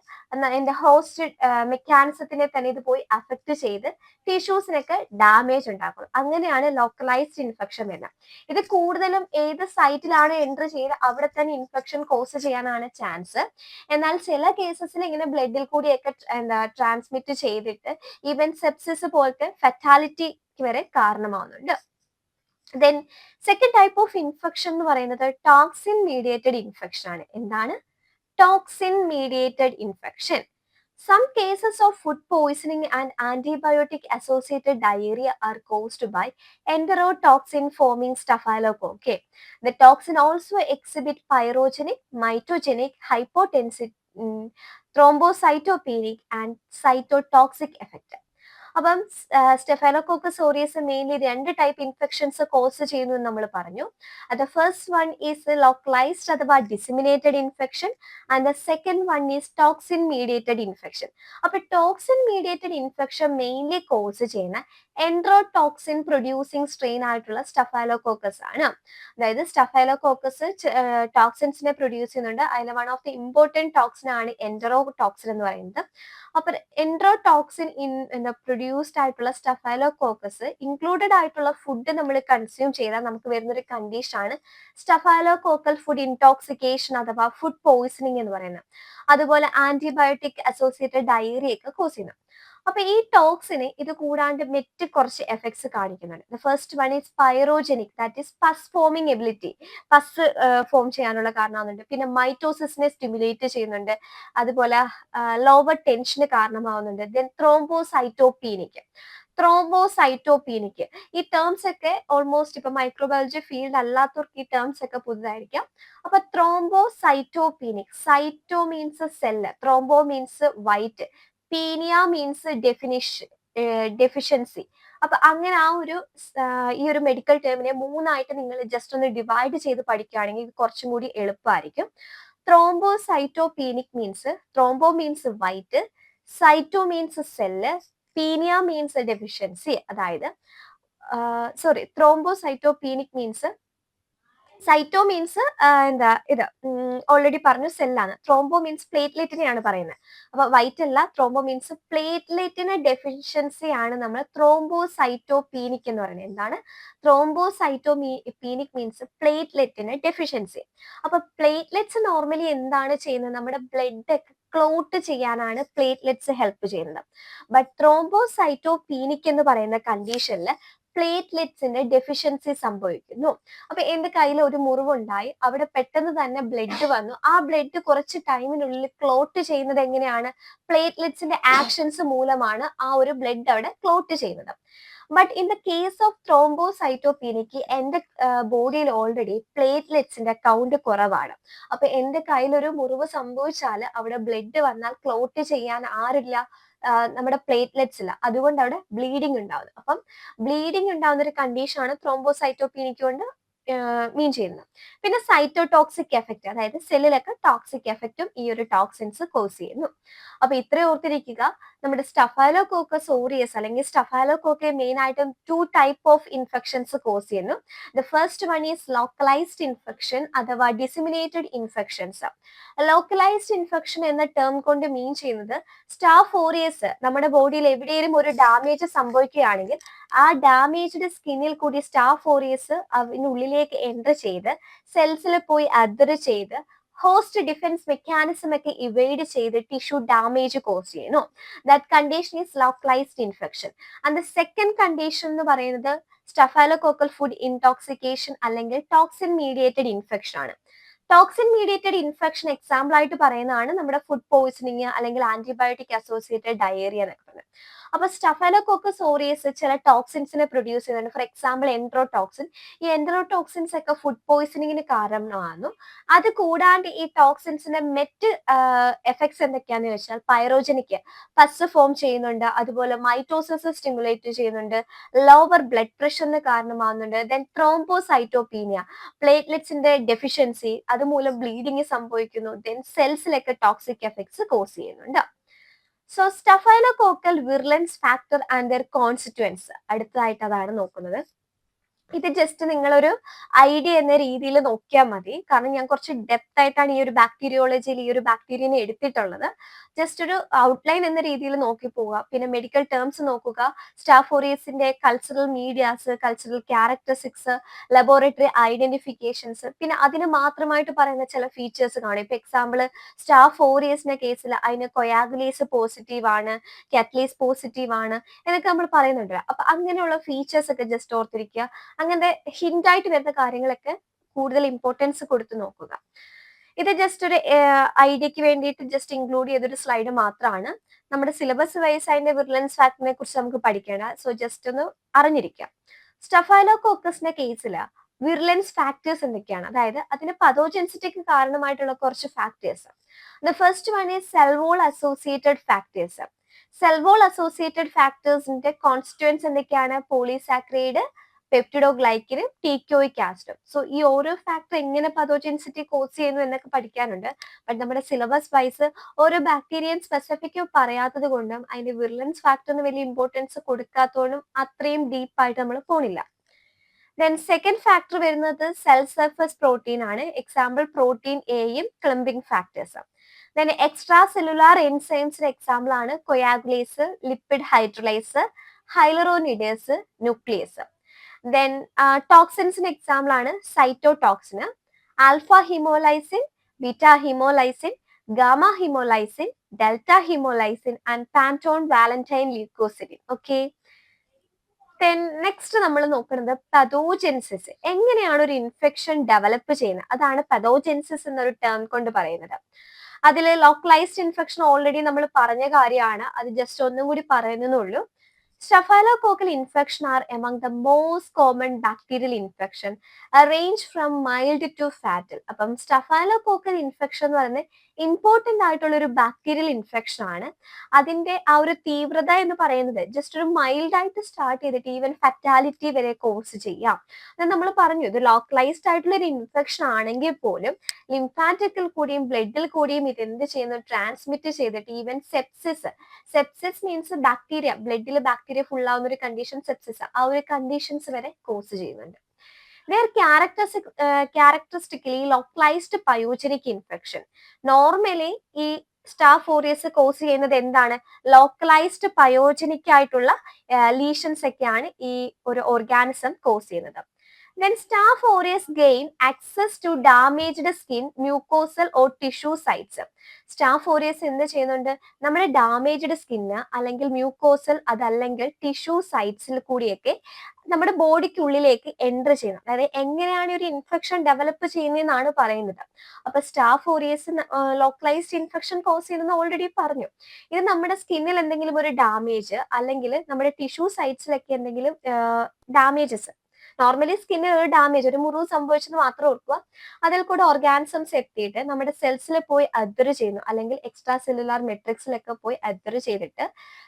എന്റെ ഹോസ്റ്റ് മെക്കാനിസത്തിനെ തന്നെ ഇത് പോയി അഫക്ട് ചെയ്ത് ടിഷ്യൂസിനൊക്കെ ഡാമേജ് ഉണ്ടാക്കും. അങ്ങനെയാണ് ലോക്കലൈസ്ഡ് ഇൻഫെക്ഷൻ വരുന്നത്. ഇത് കൂടുതലും ഏത് സൈറ്റിലാണ് എൻ്റർ ചെയ്ത് അവിടെ തന്നെ ഇൻഫെക്ഷൻ കോസ് ചെയ്യാനാണ് ചാൻസ്. എന്നാൽ ചില കേസസിൽ ഇങ്ങനെ ബ്ലഡിൽ കൂടിയൊക്കെ ട്രാൻസ്മിറ്റ് ചെയ്തിട്ട് ഈവൻ സെപ്സിസ് പോലത്തെ ഫെറ്റാലിറ്റി വരെ കാരണമാവുന്നുണ്ട്. Then second type of infection എന്ന് പറയുന്നത് ടോക്സിൻ മീഡിയേറ്റഡ് ഇൻഫെക്ഷൻ ആണ്. എന്താണ് toxin mediated infection? Some cases of food poisoning and antibiotic associated diarrhea are caused by enterotoxin forming staphylococcus. Okay. The toxin also exhibit pyrogenic, mitogenic, hypotensive, thrombocytopenic and cytotoxic effect. അപ്പം staphylococcus aureus mainly 2 type infections cause ചെയ്യുന്നു എന്ന് നമ്മൾ പറഞ്ഞു. The first one is localised അഥവാ disseminated infection and the second one is toxin mediated infection. അപ്പൊ toxin mediated infection mainly cause ചെയ്യുന്ന enterotoxin producing strain ആയിട്ടുള്ള staphylococcus ആണ്. അതായത് സ്റ്റെഫൈലോകോക്കസ് ടോക്സിൻസിനെ പ്രൊഡ്യൂസ് ചെയ്യുന്നുണ്ട്. അതിൽ one of the important toxin ആണ് എൻട്രോടോക്സിൻ എന്ന് പറയുന്നത്. അപ്പൊ എൻട്രോടോക്സിൻ പ്രൊഡ്യൂസ്ഡ് ആയിട്ടുള്ള സ്റ്റഫൈലോകോക്കസ് ഇൻക്ലൂഡഡ് ആയിട്ടുള്ള ഫുഡ് നമ്മൾ കൺസ്യൂം ചെയ്താൽ നമുക്ക് വരുന്നൊരു കണ്ടീഷൻ ആണ് സ്റ്റഫൈലോകോക്കൽ ഫുഡ് ഇൻടോക്സിക്കേഷൻ അഥവാ ഫുഡ് പോയിസണിങ് എന്ന് പറയുന്നത്. അതുപോലെ ആന്റിബയോട്ടിക് അസോസിയേറ്റഡ് ഡയറിയ ഒക്കെ കോസ് ചെയ്യുന്നു. അപ്പൊ ഈ ടോക്സിന് ഇത് കൂടാണ്ട് മറ്റ് കുറച്ച് എഫക്ട്സ് കാണിക്കുന്നുണ്ട്. The first one is pyrogenic, that is pus forming ability, pus form ചെയ്യാനുള്ള കാരണമാകുന്നുണ്ട്. പിന്നെ മൈറ്റോസിസിനെ സ്റ്റിമുലേറ്റ് ചെയ്യുന്നുണ്ട്. അതുപോലെ ലോവർ ടെൻഷന് കാരണമാവുന്നുണ്ട്. ദെൻ ത്രോംബോസൈറ്റോപീനിക്, ത്രോംബോസൈറ്റോപീനിക് ഈ ടേംസ് ഒക്കെ ഓൾമോസ്റ്റ് ഇപ്പൊ മൈക്രോബയോളജി ഫീൽഡ് അല്ലാത്തവർക്ക് ഈ ടേംസ് ഒക്കെ പുതുതായിരിക്കാം. അപ്പൊ thrombocytopenic, cyto means cell, thrombo means white, penia means deficiency. അപ്പൊ അങ്ങനെ ഈ ഒരു മെഡിക്കൽ ടേമിനെ 3ആയിട്ട് നിങ്ങൾ ജസ്റ്റ് ഒന്ന് ഡിവൈഡ് ചെയ്ത് പഠിക്കുകയാണെങ്കിൽ കുറച്ചും കൂടി എളുപ്പമായിരിക്കും. Thrombocytopenic means, thrombo means white, cyto means cell, penia means deficiency. അതായത് ത്രോംബോസൈറ്റോപീനിക് മീൻസ്, സൈറ്റോ മീൻസ് എന്താ ഇത് ഓൾറെഡി പറഞ്ഞു സെല്ലാണ്. ത്രോംബോ മീൻസ് പ്ലേറ്റ്ലെറ്റിനെയാണ് പറയുന്നത്. അപ്പൊ വൈറ്റ് അല്ല, ത്രോംബോ മീൻസ് പ്ലേറ്റ്ലെറ്റിന് ഡെഫിഷ്യൻസി ആണ് നമ്മൾ ത്രോംബോസൈറ്റോപീനിക് എന്ന് പറയുന്നത്. എന്താണ് ത്രോംബോസൈറ്റോപീനിക് മീൻസ് പ്ലേറ്റ്ലെറ്റിന് ഡെഫിഷ്യൻസി. അപ്പൊ പ്ലേറ്റ്ലെറ്റ്സ് നോർമലി എന്താണ് ചെയ്യുന്നത്? നമ്മുടെ ബ്ലഡ് ക്ലോട്ട് ചെയ്യാനാണ് പ്ലേറ്റ്ലെറ്റ്സ് ഹെൽപ്പ് ചെയ്യുന്നത്. ബട്ട് ത്രോംബോസൈറ്റോപീനിക് എന്ന് പറയുന്ന കണ്ടീഷനിൽ പ്ലേറ്റ്ലെറ്റ്സിന്റെ ഡെഫിഷ്യൻസി സംഭവിക്കുന്നു. അപ്പൊ എന്റെ കയ്യിൽ ഒരു മുറിവുണ്ടായി, അവിടെ പെട്ടെന്ന് തന്നെ ബ്ലഡ് വന്നു. ആ ബ്ലഡ് കുറച്ച് ടൈമിനുള്ളിൽ ക്ലോട്ട് ചെയ്യുന്നത് എങ്ങനെയാണ്? പ്ലേറ്റ്ലെറ്റ്സിന്റെ ആക്ഷൻസ് മൂലമാണ് ആ ഒരു ബ്ലഡ് അവിടെ ക്ലോട്ട് ചെയ്യുന്നത്. But in the case of thrombocytopenic എന്റെ ബോഡിയിൽ ഓൾറെഡി പ്ലേറ്റ്ലെറ്റ്സിന്റെ കൗണ്ട് കുറവാണ്. അപ്പൊ എന്റെ കയ്യിൽ ഒരു മുറിവ് സംഭവിച്ചാൽ അവിടെ ബ്ലഡ് വന്നാൽ ക്ലോട്ട് ചെയ്യാൻ ആരില്ല? നമ്മുടെ പ്ലേറ്റ്ലെറ്റ്സ് ഇല്ല. അതുകൊണ്ട് അവിടെ ബ്ലീഡിങ് ഉണ്ടാവുന്നത്. അപ്പം ബ്ലീഡിങ് ഉണ്ടാവുന്ന ഒരു കണ്ടീഷനാണ് ത്രോംബോസൈറ്റോപീനിക് കൊണ്ട് മീൻ ചെയ്യുന്നത്. പിന്നെ സൈറ്റോടോക്സിക് എഫക്റ്റ്, അതായത് സെല്ലിലൊക്കെ ടോക്സിക് എഫക്റ്റും ഈ ഒരു ടോക്സിൻസ് കോസ് ചെയ്യുന്നു. അപ്പൊ ഇത്രയും ഓർത്തിരിക്കുക. നമ്മുടെ സ്റ്റഫൈലോകോക്കസ് ഓറിയസ് അല്ലെങ്കിൽ സ്റ്റഫൈലോകോക്കെ മെയിൻ ആയിട്ടും 2 ടൈപ്പ് ഓഫ് ഇൻഫെക്ഷൻസ് കോസ് ചെയ്യുന്നു. The first one is localized infection അഥവാ ഡിസിമിനേറ്റഡ് ഇൻഫെക്ഷൻസ്. ലോക്കലൈസ്ഡ് ഇൻഫെക്ഷൻ എന്ന ടേം കൊണ്ട് മീൻ ചെയ്യുന്നത് സ്റ്റാഫ് ഓറിയസ് നമ്മുടെ ബോഡിയിൽ എവിടെയെങ്കിലും ഒരു ഡാമേജ് സംഭവിക്കുകയാണെങ്കിൽ ആ ഡാമേജ്ഡ് സ്കിന്നിൽ കൂടി സ്റ്റാഫ് ഓറിയസ് അതിനുള്ളിലേക്ക് എൻ്റർ ചെയ്ത് സെൽസിൽ പോയി അദർ ചെയ്ത് ഹോസ്റ്റ് ഡിഫൻസ് മെക്കാനിസം ഒക്കെ ഇവൈഡ് ചെയ്ത് ടിഷ്യൂ ഡാമേജ് കോസ് ചെയ്യുന്നു. That condition is localized infection. And the second condition എന്ന് പറയുന്നത് സ്റ്റഫൈലോകോക്കൽ ഫുഡ് ഇൻടോക്സിക്കേഷൻ അല്ലെങ്കിൽ ടോക്സിൻ മീഡിയേറ്റഡ് ഇൻഫെക്ഷൻ ആണ്. ടോക്സിൻ മീഡിയേറ്റഡ് ഇൻഫെക്ഷൻ എക്സാമ്പിൾ ആയിട്ട് പറയുന്നതാണ് നമ്മുടെ ഫുഡ് പോയിസണിങ് അല്ലെങ്കിൽ ആന്റിബയോട്ടിക് അസോസിയേറ്റഡ് ഡയറിയ എന്നൊക്കെ പറയുന്നത്. അപ്പൊ സ്റ്റഫൈലോകോക്കസ് ഓറിയസ് ചില ടോക്സിൻസിനെ പ്രൊഡ്യൂസ് ചെയ്യുന്നുണ്ട്. For example enterotoxin. ഈ എൻട്രോടോക്സിൻസ് ഒക്കെ ഫുഡ് പോയിസണിങ്ങിന് കാരണമാകുന്നു. അത് കൂടാണ്ട് ഈ ടോക്സിൻസിന്റെ മെറ്റ് എഫക്ട്സ് എന്തൊക്കെയാന്ന് വെച്ചാൽ പൈറോജനിക്, പസ് ഫോം ചെയ്യുന്നുണ്ട്. അതുപോലെ മൈറ്റോസിസ് സ്റ്റിമുലേറ്റ് ചെയ്യുന്നുണ്ട്. ലോവർ ബ്ലഡ് പ്രഷറിന് കാരണമാകുന്നുണ്ട്. ദെൻ ത്രോംബോസൈറ്റോപീനിയ, പ്ലേറ്റ്ലെറ്റ്സിന്റെ ഡെഫിഷ്യൻസി, അതുമൂലം ബ്ലീഡിങ് സംഭവിക്കുന്നു. ദെൻ സെൽസിലൊക്കെ ടോക്സിക് എഫക്ട്സ് കോസ് ചെയ്യുന്നുണ്ട്. So staphylococcal virulence factor and their consequence അടുത്തതായിട്ട് അതാണ് നോക്കുന്നത്. ഇത് ജസ്റ്റ് നിങ്ങളൊരു ഐഡിയ എന്ന രീതിയിൽ നോക്കിയാൽ മതി. കാരണം ഞാൻ കുറച്ച് ഡെപ്ത് ആയിട്ടാണ് ഈ ഒരു ബാക്ടീരിയോളജിയിൽ ഈ ഒരു ബാക്ടീരിയനെ എടുത്തിട്ടുള്ളത്. ജസ്റ്റ് ഒരു ഔട്ട്ലൈൻ എന്ന രീതിയിൽ നോക്കി പോവുക. പിന്നെ മെഡിക്കൽ ടേംസ് നോക്കുക. സ്റ്റാഫ് ഓറിയസിന്റെ cultural medias, cultural characteristics, laboratory identifications, പിന്നെ അതിന് മാത്രമായിട്ട് പറയുന്ന ചില ഫീച്ചേഴ്സ് കാണും. ഇപ്പൊ എക്സാമ്പിൾ സ്റ്റാഫ് ഓറിയസിന്റെ കേസിൽ അതിന് കൊയാഗുലേസ് പോസിറ്റീവ് ആണ്, കാറ്റലീസ് പോസിറ്റീവ് ആണ് എന്നൊക്കെ നമ്മൾ പറയുന്നുണ്ട്. അപ്പൊ അങ്ങനെയുള്ള ഫീച്ചേഴ്സ് ഒക്കെ ജസ്റ്റ് ഓർത്തിരിക്കുക. അങ്ങനത്തെ ഹിന്റ് ആയിട്ട് വരുന്ന കാര്യങ്ങളൊക്കെ കൂടുതൽ ഇമ്പോർട്ടൻസ് കൊടുത്ത് നോക്കുക. ഇത് ജസ്റ്റ് ഒരു ഐഡിയക്ക് വേണ്ടിയിട്ട് ജസ്റ്റ് ഇൻക്ലൂഡ് ചെയ്തൊരു സ്ലൈഡ് മാത്രമാണ്. നമ്മുടെ സിലബസ് വൈസ് അതിന്റെ വിർലൻസ് ഫാക്ടറിനെ കുറിച്ച് നമുക്ക് പഠിക്കേണ്ട. സോ ജസ്റ്റ് ഒന്ന് അറിഞ്ഞിരിക്കാം. സ്റ്റഫൈലോകോക്കസിന്റെ കേസിൽ വിർലൻസ് ഫാക്ടേഴ്സ് എന്തൊക്കെയാണ്, അതായത് അതിന്റെ പതോജെൻസിറ്റിക്ക് കാരണമായിട്ടുള്ള കുറച്ച് factors. The first one is cell wall associated factors. Cell wall associated ഫാക്ടേഴ്സിന്റെ കോൺസ്റ്റിറ്റ്യൂവൻസ് എന്തൊക്കെയാണ്? പോളിസാക്രൈഡ്, പെപ്റ്റിഡോഗ്ലൈക്കനും ടീക്കോയിക് ആസിഡും. സോ ഈ ഓരോ ഫാക്ടർ എങ്ങനെ പതോജെൻസിറ്റി കോസ് ചെയ്യുന്നു എന്നൊക്കെ പഠിക്കാനുണ്ട്. ബട്ട് നമ്മുടെ സിലബസ് വൈസ് ഓരോ ബാക്ടീരിയൻ സ്പെസിഫിക് പറയാത്തത് കൊണ്ടും അതിന്റെ വിർലൻസ് ഫാക്ടറിന് വലിയ ഇമ്പോർട്ടൻസ് കൊടുക്കാത്തതുകൊണ്ടും അത്രയും ഡീപ്പായിട്ട് നമ്മൾ പോണില്ല. ദെൻ സെക്കൻഡ് ഫാക്ടർ വരുന്നത് സെൽ സർഫസ് പ്രോട്ടീൻ ആണ്. എക്സാമ്പിൾ പ്രോട്ടീൻ എയും clumping factors. Then extra cellular എൻസൈംസിന്റെ എക്സാമ്പിൾ ആണ് coagulase, lipid hydrolyse, hyaluronidase, nucleus. Then ടോക്സിൻസിന്റെ എക്സാമ്പിൾ ആണ് cytotoxin, alpha haemolysin, beta haemolysin, gamma haemolysin, delta haemolysin and Panton Valentine leukocidin. Okay, next നമ്മൾ നോക്കുന്നത് പതോജെൻസിസ്. എങ്ങനെയാണ് ഒരു ഇൻഫെക്ഷൻ ഡെവലപ്പ് ചെയ്യുന്നത്, അതാണ് പതോജെൻസിസ് എന്നൊരു ടേം കൊണ്ട് പറയുന്നത്. അതിൽ ലോക്കലൈസ്ഡ് ഇൻഫെക്ഷൻ ഓൾറെഡി നമ്മൾ പറഞ്ഞ കാര്യമാണ്, അത് ജസ്റ്റ് ഒന്നും കൂടി പറയുന്നുള്ളൂ. Staphylococcal infection are among the most common bacterial infection, range from mild to fatal. അപ്പം സ്റ്റഫൈലോകോക്കൽ ഇൻഫെക്ഷൻ എന്ന് പറയുന്നത് ഇമ്പോർട്ടന്റ് ആയിട്ടുള്ള ഒരു ബാക്ടീരിയൽ ഇൻഫെക്ഷൻ ആണ്. അതിന്റെ ആ ഒരു തീവ്രത എന്ന് പറയുന്നത് ജസ്റ്റ് ഒരു മൈൽഡ് ആയിട്ട് സ്റ്റാർട്ട് ചെയ്തിട്ട് ഈവൻ ഫറ്റാലിറ്റി വരെ കോസ് ചെയ്യാം. അത് നമ്മൾ പറഞ്ഞു, ഇത് ലോക്കലൈസ്ഡ് ആയിട്ടുള്ള ഒരു ഇൻഫെക്ഷൻ ആണെങ്കിൽ പോലും ലിംഫാറ്റിക്കിൽ കൂടിയും ബ്ലഡിൽ കൂടിയും ഇത് എന്ത് ചെയ്യുന്നു, ട്രാൻസ്മിറ്റ് ചെയ്തിട്ട് ഈവൻ സെപ്സിസ് മീൻസ് ബാക്ടീരിയ, ബ്ലഡിൽ ബാക്ടീരിയ ഫുൾ ആവുന്ന ഒരു കണ്ടീഷൻ സെപ്സിസ്, ആ ഒരു കണ്ടീഷൻസ് വരെ കോസ് ചെയ്യുന്നുണ്ട്. Characteristically localised pyogenic infection. Normally ഈ സ്റ്റാഫ് ഓറിയസ് കോസ് ചെയ്യുന്നത് എന്താണ്? ലോക്കലൈസ്ഡ് പയോജനിക് ആയിട്ടുള്ള ലീഷൻസ് ഒക്കെയാണ് ഈ ഒരു ഓർഗാനിസം കോസ് ചെയ്യുന്നത്. Then Staph aureus gain access to damaged skin, mucosal or tissue sites. Staph aureus എന്ത് ചെയ്യുന്നുണ്ട്? നമ്മുടെ ഡാമേജ്ഡ് സ്കിന്ന് അല്ലെങ്കിൽ മ്യൂക്കോസൽ അതല്ലെങ്കിൽ ടിഷ്യൂ സൈറ്റ്സിൽ കൂടിയൊക്കെ നമ്മുടെ ബോഡിക്കുള്ളിലേക്ക് എൻറ്റർ ചെയ്യുന്നത്. അതായത് എങ്ങനെയാണ് ഒരു ഇൻഫെക്ഷൻ ഡെവലപ്പ് ചെയ്യുന്നതെന്നാണ് പറയുന്നത്. അപ്പൊ സ്റ്റാഫ് ഓറിയസ് ലോക്കലൈസ്ഡ് ഇൻഫെക്ഷൻ കോസ് ചെയ്യുന്നത് ഓൾറെഡി പറഞ്ഞു. ഇത് നമ്മുടെ സ്കിന്നിൽ എന്തെങ്കിലും ഒരു ഡാമേജ് അല്ലെങ്കിൽ നമ്മുടെ ടിഷ്യൂ സൈറ്റ്സിലൊക്കെ എന്തെങ്കിലും ഡാമേജസ്, നോർമലി സ്കിന്നിന് ഒരു ഡാമേജ്, ഒരു മുറിവ് സംഭവിച്ചെന്ന് മാത്രം ഓർക്കുക, അതിൽ കൂടെ ഓർഗാനിസംസ് എത്തിയിട്ട് നമ്മുടെ സെൽസിൽ പോയി അദർ ചെയ്യുന്നു, അല്ലെങ്കിൽ എക്സ്ട്രാ സെല്ലുലാർ മെട്രിക്സിലൊക്കെ പോയി അദർ ചെയ്തിട്ട്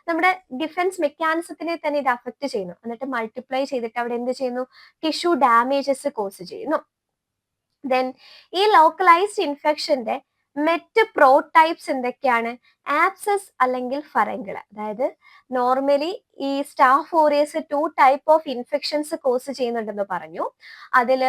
നമ്മുടെ ഡിഫൻസ് മെക്കാനിസത്തിനെ തന്നെ ഇത് അഫക്ട് ചെയ്യുന്നു. എന്നിട്ട് മൾട്ടിപ്ലൈ ചെയ്തിട്ട് അവിടെ എന്ത് ചെയ്യുന്നു, ടിഷ്യൂ ഡാമേജസ് കോസ് ചെയ്യുന്നു. ദെൻ ഈ ലോക്കലൈസ്ഡ് ഇൻഫെക്ഷന്റെ മെറ്റ് പ്രോടൈപ്സ് എന്തൊക്കെയാണ്? ആപ്സസ് അല്ലെങ്കിൽ ഫറങ്കിള്. അതായത് നോർമലി ഈ staff aureus 2 type of infections cause ചെയ്യുന്നുണ്ടെന്ന് പറഞ്ഞു. അതിൽ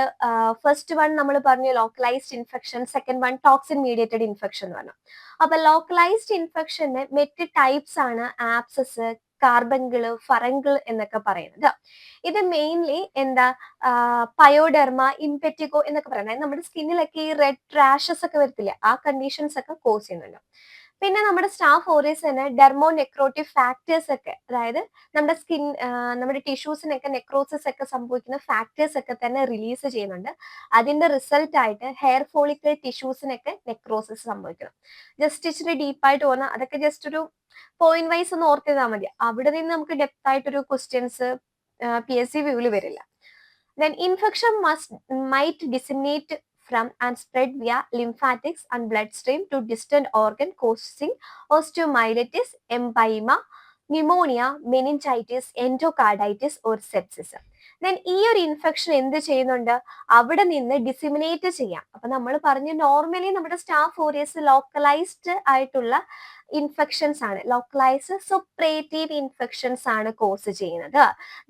ഫസ്റ്റ് വൺ നമ്മൾ പറഞ്ഞു localized infection, second one toxin mediated infection എന്ന് പറഞ്ഞു. അപ്പൊ ലോക്കലൈസ്ഡ് ഇൻഫെക്ഷന്റെ മെറ്റ് ടൈപ്സ് ആണ് ആപ്സസ്, കാർബങ്കിള്, ഫറങ്കിൾ എന്നൊക്കെ പറയുന്നത്. ഇത് മെയിൻലി എന്താ, പയോഡെർമ, ഇംപെറ്റിഗോ എന്നൊക്കെ പറയുന്നത് നമ്മുടെ സ്കിന്നിലൊക്കെ ഈ റെഡ് റാഷസ് ഒക്കെ വരത്തില്ലേ, ആ കണ്ടീഷൻസ് ഒക്കെ കോസ് ചെയ്യുന്നുണ്ട്. പിന്നെ നമ്മുടെ സ്റ്റാഫ് ഓറിയസ് തന്നെ ഡെർമോ നെക്രോട്ടീവ് ഫാക്ടേഴ്സ് ഒക്കെ, അതായത് നമ്മുടെ നമ്മുടെ ടിഷ്യൂസിനൊക്കെ നെക്രോസിസ് ഒക്കെ സംഭവിക്കുന്ന ഫാക്ടേഴ്സ് ഒക്കെ തന്നെ റിലീസ് ചെയ്യുന്നുണ്ട്. അതിന്റെ റിസൾട്ട് ആയിട്ട് ഹെയർ ഫോളിക്കൽ ടിഷ്യൂസിനൊക്കെ നെക്രോസിസ് സംഭവിക്കണം. ജസ്റ്റ് ഇച്ചിരി ഡീപ്പായിട്ട് പോകുന്ന അതൊക്കെ ജസ്റ്റ് ഒരു പോയിന്റ് വൈസ് ഒന്ന് ഓർത്തിരുന്നാൽ മതി. അവിടെ നിന്ന് നമുക്ക് ഡെപ്ത് ആയിട്ടൊരു ക്വസ്റ്റ്യൻസ് PSC വ്യൂവിൽ വരില്ല. Then infection might disseminate from and spread via lymphatics and bloodstream to distant organ causing osteomyelitis, empyema, pneumonia, meningitis, endocarditis or sepsis. Then ഈ ഒരു ഇൻഫെക്ഷൻ എന്ത് ചെയ്യുന്നുണ്ട്, അവിടെ നിന്ന് ഡിസിമിനേറ്റ് ചെയ്യാം. അപ്പൊ നമ്മൾ പറഞ്ഞു നോർമലി നമ്മുടെ സ്റ്റാഫ് ഓറിയസ് ലോക്കലൈസ്ഡ് ആയിട്ടുള്ള ഇൻഫെക്ഷൻസ് ആണ്, ലോക്കലൈസ്ഡ് സൊപ്രേറ്റീവ് ഇൻഫെക്ഷൻസ് ആണ് കോസ് ചെയ്യുന്നത്.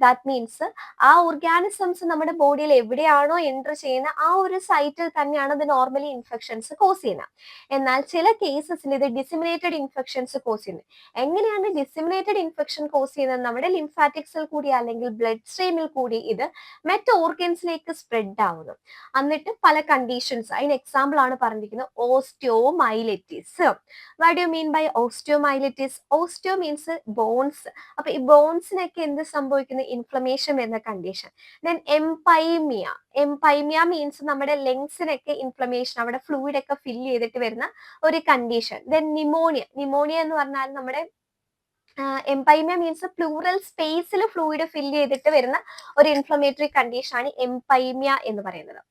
ദാറ്റ് മീൻസ് ആ ഓർഗാനിസംസ് നമ്മുടെ ബോഡിയിൽ എവിടെയാണോ എൻറ്റർ ചെയ്യുന്ന ആ ഒരു സൈറ്റിൽ തന്നെയാണ് അത് നോർമലി ഇൻഫെക്ഷൻസ് കോസ് ചെയ്യുന്നത്. എന്നാൽ ചില കേസസിൽ ഇത് ഡിസിമിനേറ്റഡ് ഇൻഫെക്ഷൻസ് കോസ് ചെയ്യുന്നത്. എങ്ങനെയാണ് ഡിസിമിനേറ്റഡ് ഇൻഫെക്ഷൻ കോസ് ചെയ്യുന്നത്? നമ്മുടെ ലിംഫാറ്റിക്സിൽ കൂടി അല്ലെങ്കിൽ ബ്ലഡ് സ്ട്രീമിൽ കൂടി ഇത് മറ്റ് ഓർഗൻസിലേക്ക് സ്പ്രെഡ് ആവുന്നു. എന്നിട്ട് പല കണ്ടീഷൻസ്, അതിന് എക്സാമ്പിൾ ആണ് പറഞ്ഞിരിക്കുന്നത് osteomyelitis. What do you mean by osteomyelitis. Osteo means bones. അപ്പൊ ഈ ബോൺസിനൊക്കെ എന്ത് സംഭവിക്കുന്നു? ഇൻഫ്ലമേഷൻ വരുന്ന condition. Then empyema. Empyema means നമ്മുടെ ലങ്സിനൊക്കെ ഇൻഫ്ലമേഷൻ, അവിടെ ഫ്ലൂയിഡ് ഒക്കെ ഫില്ല് ചെയ്തിട്ട് വരുന്ന ഒരു കണ്ടീഷൻ. Then pneumonia. നിമോണിയ എന്ന് പറഞ്ഞാൽ നമ്മുടെ എംപൈമിയ മീൻസ് പ്ലൂറൽ സ്പേസിൽ ഫ്ലൂയിഡ് ഫില്ല് ചെയ്തിട്ട് വരുന്ന ഒരു ഇൻഫ്ലമേറ്ററി കണ്ടീഷൻ ആണ് എംപൈമിയ എന്ന് പറയുന്നത്.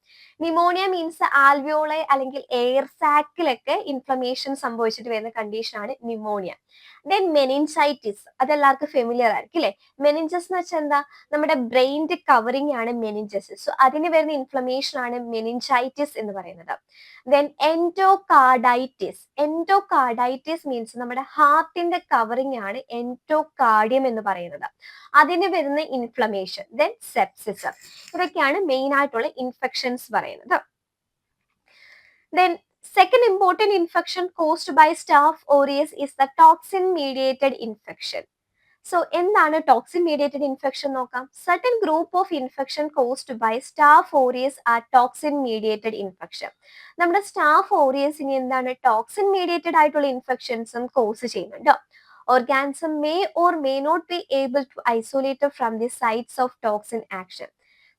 നിമോണിയ മീൻസ് ആൽവിയോളെ അല്ലെങ്കിൽ എയർ സാക്കിലൊക്കെ ഇൻഫ്ലമേഷൻ സംഭവിച്ചിട്ട് വരുന്ന കണ്ടീഷൻ ആണ് നിമോണിയ. ദെൻ മെനിഞ്ചൈറ്റിസ്, അതെല്ലാവർക്കും ഫെമിലിയർ ആയിരിക്കും അല്ലെ. മെനിഞ്ചസ് എന്ന് വെച്ചാൽ എന്താ? നമ്മുടെ ബ്രെയിൻ്റെ കവറിംഗ് ആണ് മെനിഞ്ചസ്. സോ അതിന് വരുന്ന ഇൻഫ്ലമേഷൻ ആണ് മെനിഞ്ചൈറ്റിസ് എന്ന് പറയുന്നത്. Then endocarditis. എൻഡോകാർഡൈറ്റിസ് മീൻസ് നമ്മുടെ ഹാർട്ടിന്റെ കവറിംഗ് ആണ് എൻഡോകാർഡിയം എന്ന് പറയുന്നത്. അതിന് വരുന്ന ഇൻഫ്ലമേഷൻ. Then sepsis. ഇതൊക്കെയാണ് മെയിൻ ആയിട്ടുള്ള ഇൻഫെക്ഷൻസ് പറയുന്നത്. Then second important infection caused by Staph aureus is the toxin mediated infection. So എന്താണ് ടോക്സിൻ മീഡിയേറ്റഡ് ഇൻഫെക്ഷൻ നോക്കാം. Certain group of infection caused by staph aureus are toxin mediated infection. നമ്മുടെ staff ഓറിയസിന് എന്താണ് toxin mediated ആയിട്ടുള്ള ഇൻഫെക്ഷൻസും cause ചെയ്യുന്നുണ്ട്. Organism may or may not be able to isolate from the sites of toxin action.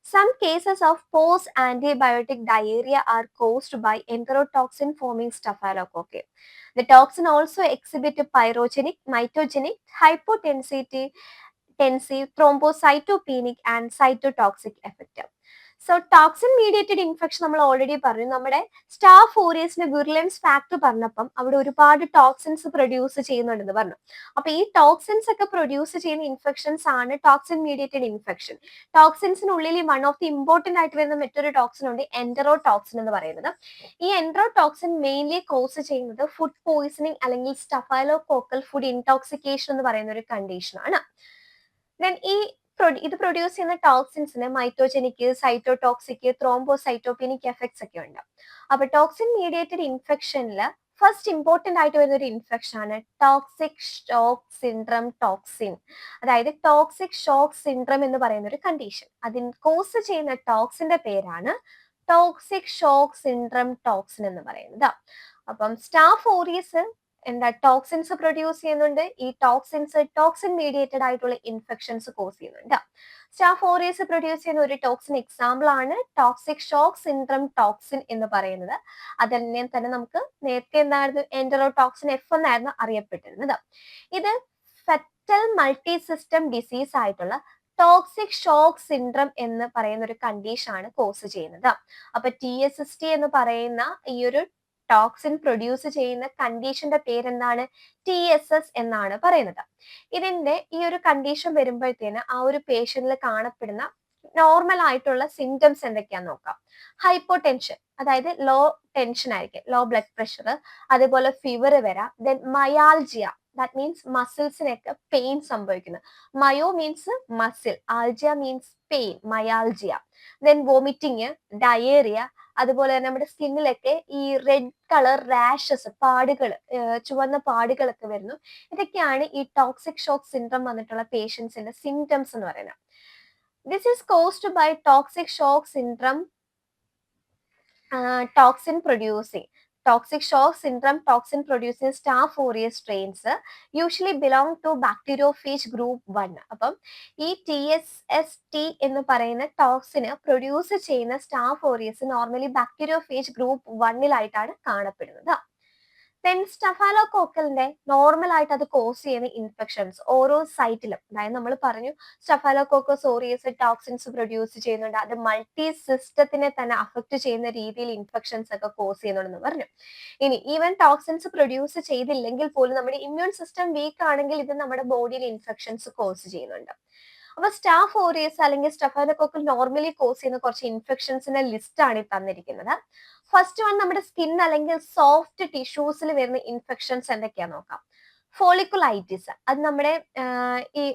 Some cases of post-antibiotic diarrhea are caused by enterotoxin forming staphylococci. The toxin also exhibit pyrogenic, mitogenic, hypotensive, thrombocytopenic and cytotoxic effect. So toxin mediated infection നമ്മൾ already പറഞ്ഞു. നമ്മുടെ staff ഓറിയസിന്റെ virulence factor പറഞ്ഞപ്പം അവിടെ ഒരുപാട് toxins produce ചെയ്യുന്നുണ്ടെന്ന് പറഞ്ഞു. അപ്പൊ ഈ ടോക്സിൻസ് ഒക്കെ പ്രൊഡ്യൂസ് ചെയ്യുന്ന ഇൻഫെക്ഷൻസ് ആണ് ടോക്സിൻ മീഡിയേറ്റഡ് ഇൻഫെക്ഷൻ. ടോക്സിൻസിനുള്ളിൽ വൺ ഓഫ് ദി ഇമ്പോർട്ടന്റ് ആയിട്ട് വരുന്ന മറ്റൊരു ടോക്സിൻ ഉണ്ട്, എൻറ്ററോടോക്സിൻ എന്ന് പറയുന്നത്. ഈ എൻറ്ററോടോക്സിൻ മെയിൻലി കോസ് ചെയ്യുന്നത് ഫുഡ് പോയിസണിങ് അല്ലെങ്കിൽ സ്റ്റഫൈലോകോക്കൽ ഫുഡ് ഇൻടോക്സിക്കേഷൻ എന്ന് പറയുന്ന ഒരു കണ്ടീഷൻ ആണ്. ദെൻ ഇത് പ്രൊഡ്യൂസ് ചെയ്യുന്ന ടോക്സിൻസിന് മൈറ്റോജനിക്, സൈറ്റോടോക്സിക്, ത്രോംബോസൈറ്റോപെനിക് എഫക്ട്സ് ഒക്കെ ഉണ്ട്. അപ്പൊ ടോക്സിൻ മീഡിയേറ്റഡ് ഇൻഫെക്ഷനിൽ ഫസ്റ്റ് ഇമ്പോർട്ടന്റ് ആയിട്ട് വരുന്ന ഒരു ഇൻഫെക്ഷൻ ആണ് ടോക്സിക് ഷോക്ക് സിൻഡ്രം ടോക്സിൻ. അതായത് ടോക്സിക് ഷോക്ക് സിൻഡ്രം എന്ന് പറയുന്ന ഒരു കണ്ടീഷൻ. അതിന് കോസ് ചെയ്യുന്ന ടോക്സിന്റെ പേരാണ് ടോക്സിക് ഷോക്ക് സിൻഡ്രം ടോക്സിൻ എന്ന് പറയുന്നത്. അപ്പം സ്റ്റാഫ് ഓറിയസ് എന്താ ടോക്സിൻസ് പ്രൊഡ്യൂസ് ചെയ്യുന്നുണ്ട്. ഈ ടോക്സിൻസ് ടോക്സിൻ മീഡിയേറ്റഡ് ആയിട്ടുള്ള ഇൻഫെക്ഷൻസ് കോസ് ചെയ്യുന്നുണ്ട്. സ്റ്റാഫ് ഓറിയസ് പ്രൊഡ്യൂസ് ചെയ്യുന്ന ഒരു ടോക്സിൻ എക്സാമ്പിൾ ആണ് ടോക്സിക് ഷോക്ക് സിൻഡ്രം ടോക്സിൻ എന്ന് പറയുന്നത്. അതന്നെ തന്നെ നമുക്ക് നേരത്തെ എന്തായിരുന്നു എൻറ്ററോടോക്സിൻ F എന്നായിരുന്നു അറിയപ്പെട്ടിരുന്നത്. ഇത് ഫെറ്റൽ മൾട്ടി സിസ്റ്റം ഡിസീസ് ആയിട്ടുള്ള ടോക്സിക് ഷോക്ക് സിൻഡ്രം എന്ന് പറയുന്ന ഒരു കണ്ടീഷൻ ആണ് കോസ് ചെയ്യുന്നത്. അപ്പൊ TSST എന്ന് പറയുന്ന ഈ ഒരു ടോക്സിൻ പ്രൊഡ്യൂസ് ചെയ്യുന്ന കണ്ടീഷന്റെ പേരെന്താണ്? TSS എന്നാണ് പറയുന്നത്. ഇതിന്റെ ഈ ഒരു കണ്ടീഷൻ വരുമ്പോഴത്തേന് ആ ഒരു പേഷ്യന്റിൽ കാണപ്പെടുന്ന നോർമൽ ആയിട്ടുള്ള സിംറ്റംസ് എന്തൊക്കെയാന്ന് നോക്കാം. ഹൈപ്പോടെൻഷൻ, അതായത് ലോ ടെൻഷൻ ആയിരിക്കും, ലോ ബ്ലഡ് പ്രഷർ, അതുപോലെ ഫീവർ വരാം. ദെൻ മയാൽജിയ, ദാറ്റ് മീൻസ് മസിൽസിനൊക്കെ പെയിൻ സംഭവിക്കുന്നു. Myo means muscle, algia means pain, myalgia. Then vomiting, diarrhoea, അതുപോലെ തന്നെ നമ്മുടെ സ്കിന്നിലൊക്കെ ഈ റെഡ് കളർ റാഷസ്, പാടുകൾ, ചുവന്ന പാടുകളൊക്കെ വരുന്നു. ഇതൊക്കെയാണ് ഈ ടോക്സിക് ഷോക്ക് സിൻഡ്രം വന്നിട്ടുള്ള പേഷ്യൻസിന്റെ സിംറ്റംസ് എന്ന് പറയുന്നത്. This is caused by toxic shock syndrome toxin producing. Toxic shock syndrome toxin producing Staph aureus strains usually belong to bacteriophage group 1. അപ്പം ഈ TSST എന്ന് പറയുന്ന ടോക്സിന് പ്രൊഡ്യൂസ് ചെയ്യുന്ന Staph aureus normally bacteriophage group 1-ലായിട്ടാണ് കാണപ്പെടുന്നത്. Then സ്റ്റഫാലോകോക്കലിന്റെ normal ആയിട്ട് അത് cos ചെയ്യുന്ന ഇൻഫെക്ഷൻസ് ഓരോ സൈറ്റിലും, അതായത് നമ്മൾ പറഞ്ഞു സ്റ്റഫാലോകോക്കസ് ഓറിയസ് ടോക്സിൻസ് പ്രൊഡ്യൂസ് ചെയ്യുന്നുണ്ട്. അത് മൾട്ടി സിസ്റ്റത്തിനെ തന്നെ അഫക്ട് ചെയ്യുന്ന രീതിയിൽ ഇൻഫെക്ഷൻസ് ഒക്കെ കോസ് ചെയ്യുന്നുണ്ടെന്ന് പറഞ്ഞു. ഇനി ഈവൻ ടോക്സിൻസ് പ്രൊഡ്യൂസ് ചെയ്തില്ലെങ്കിൽ പോലും നമ്മുടെ ഇമ്മ്യൂൺ സിസ്റ്റം വീക്ക് ആണെങ്കിൽ ഇത് നമ്മുടെ ബോഡിയിൽ ഇൻഫെക്ഷൻസ് കോസ് ചെയ്യുന്നുണ്ട്. അപ്പൊ സ്റ്റാഫ് ഓറിയസ് അല്ലെങ്കിൽ സ്റ്റഫാലോകോക്കൽ നോർമലി കോസ് ചെയ്യുന്ന കുറച്ച് ഇൻഫെക്ഷൻസിന്റെ ലിസ്റ്റ് ആണ് ഈ തന്നിരിക്കുന്നത്. ഫസ്റ്റ് വൺ നമ്മുടെ സ്കിൻ അല്ലെങ്കിൽ സോഫ്റ്റ് ടിഷ്യൂസിൽ വരുന്ന ഇൻഫെക്ഷൻസ് എന്തൊക്കെയാ നോക്കാം. ഫോളിക്കുലൈറ്റിസ്, അത് നമ്മുടെ ഈ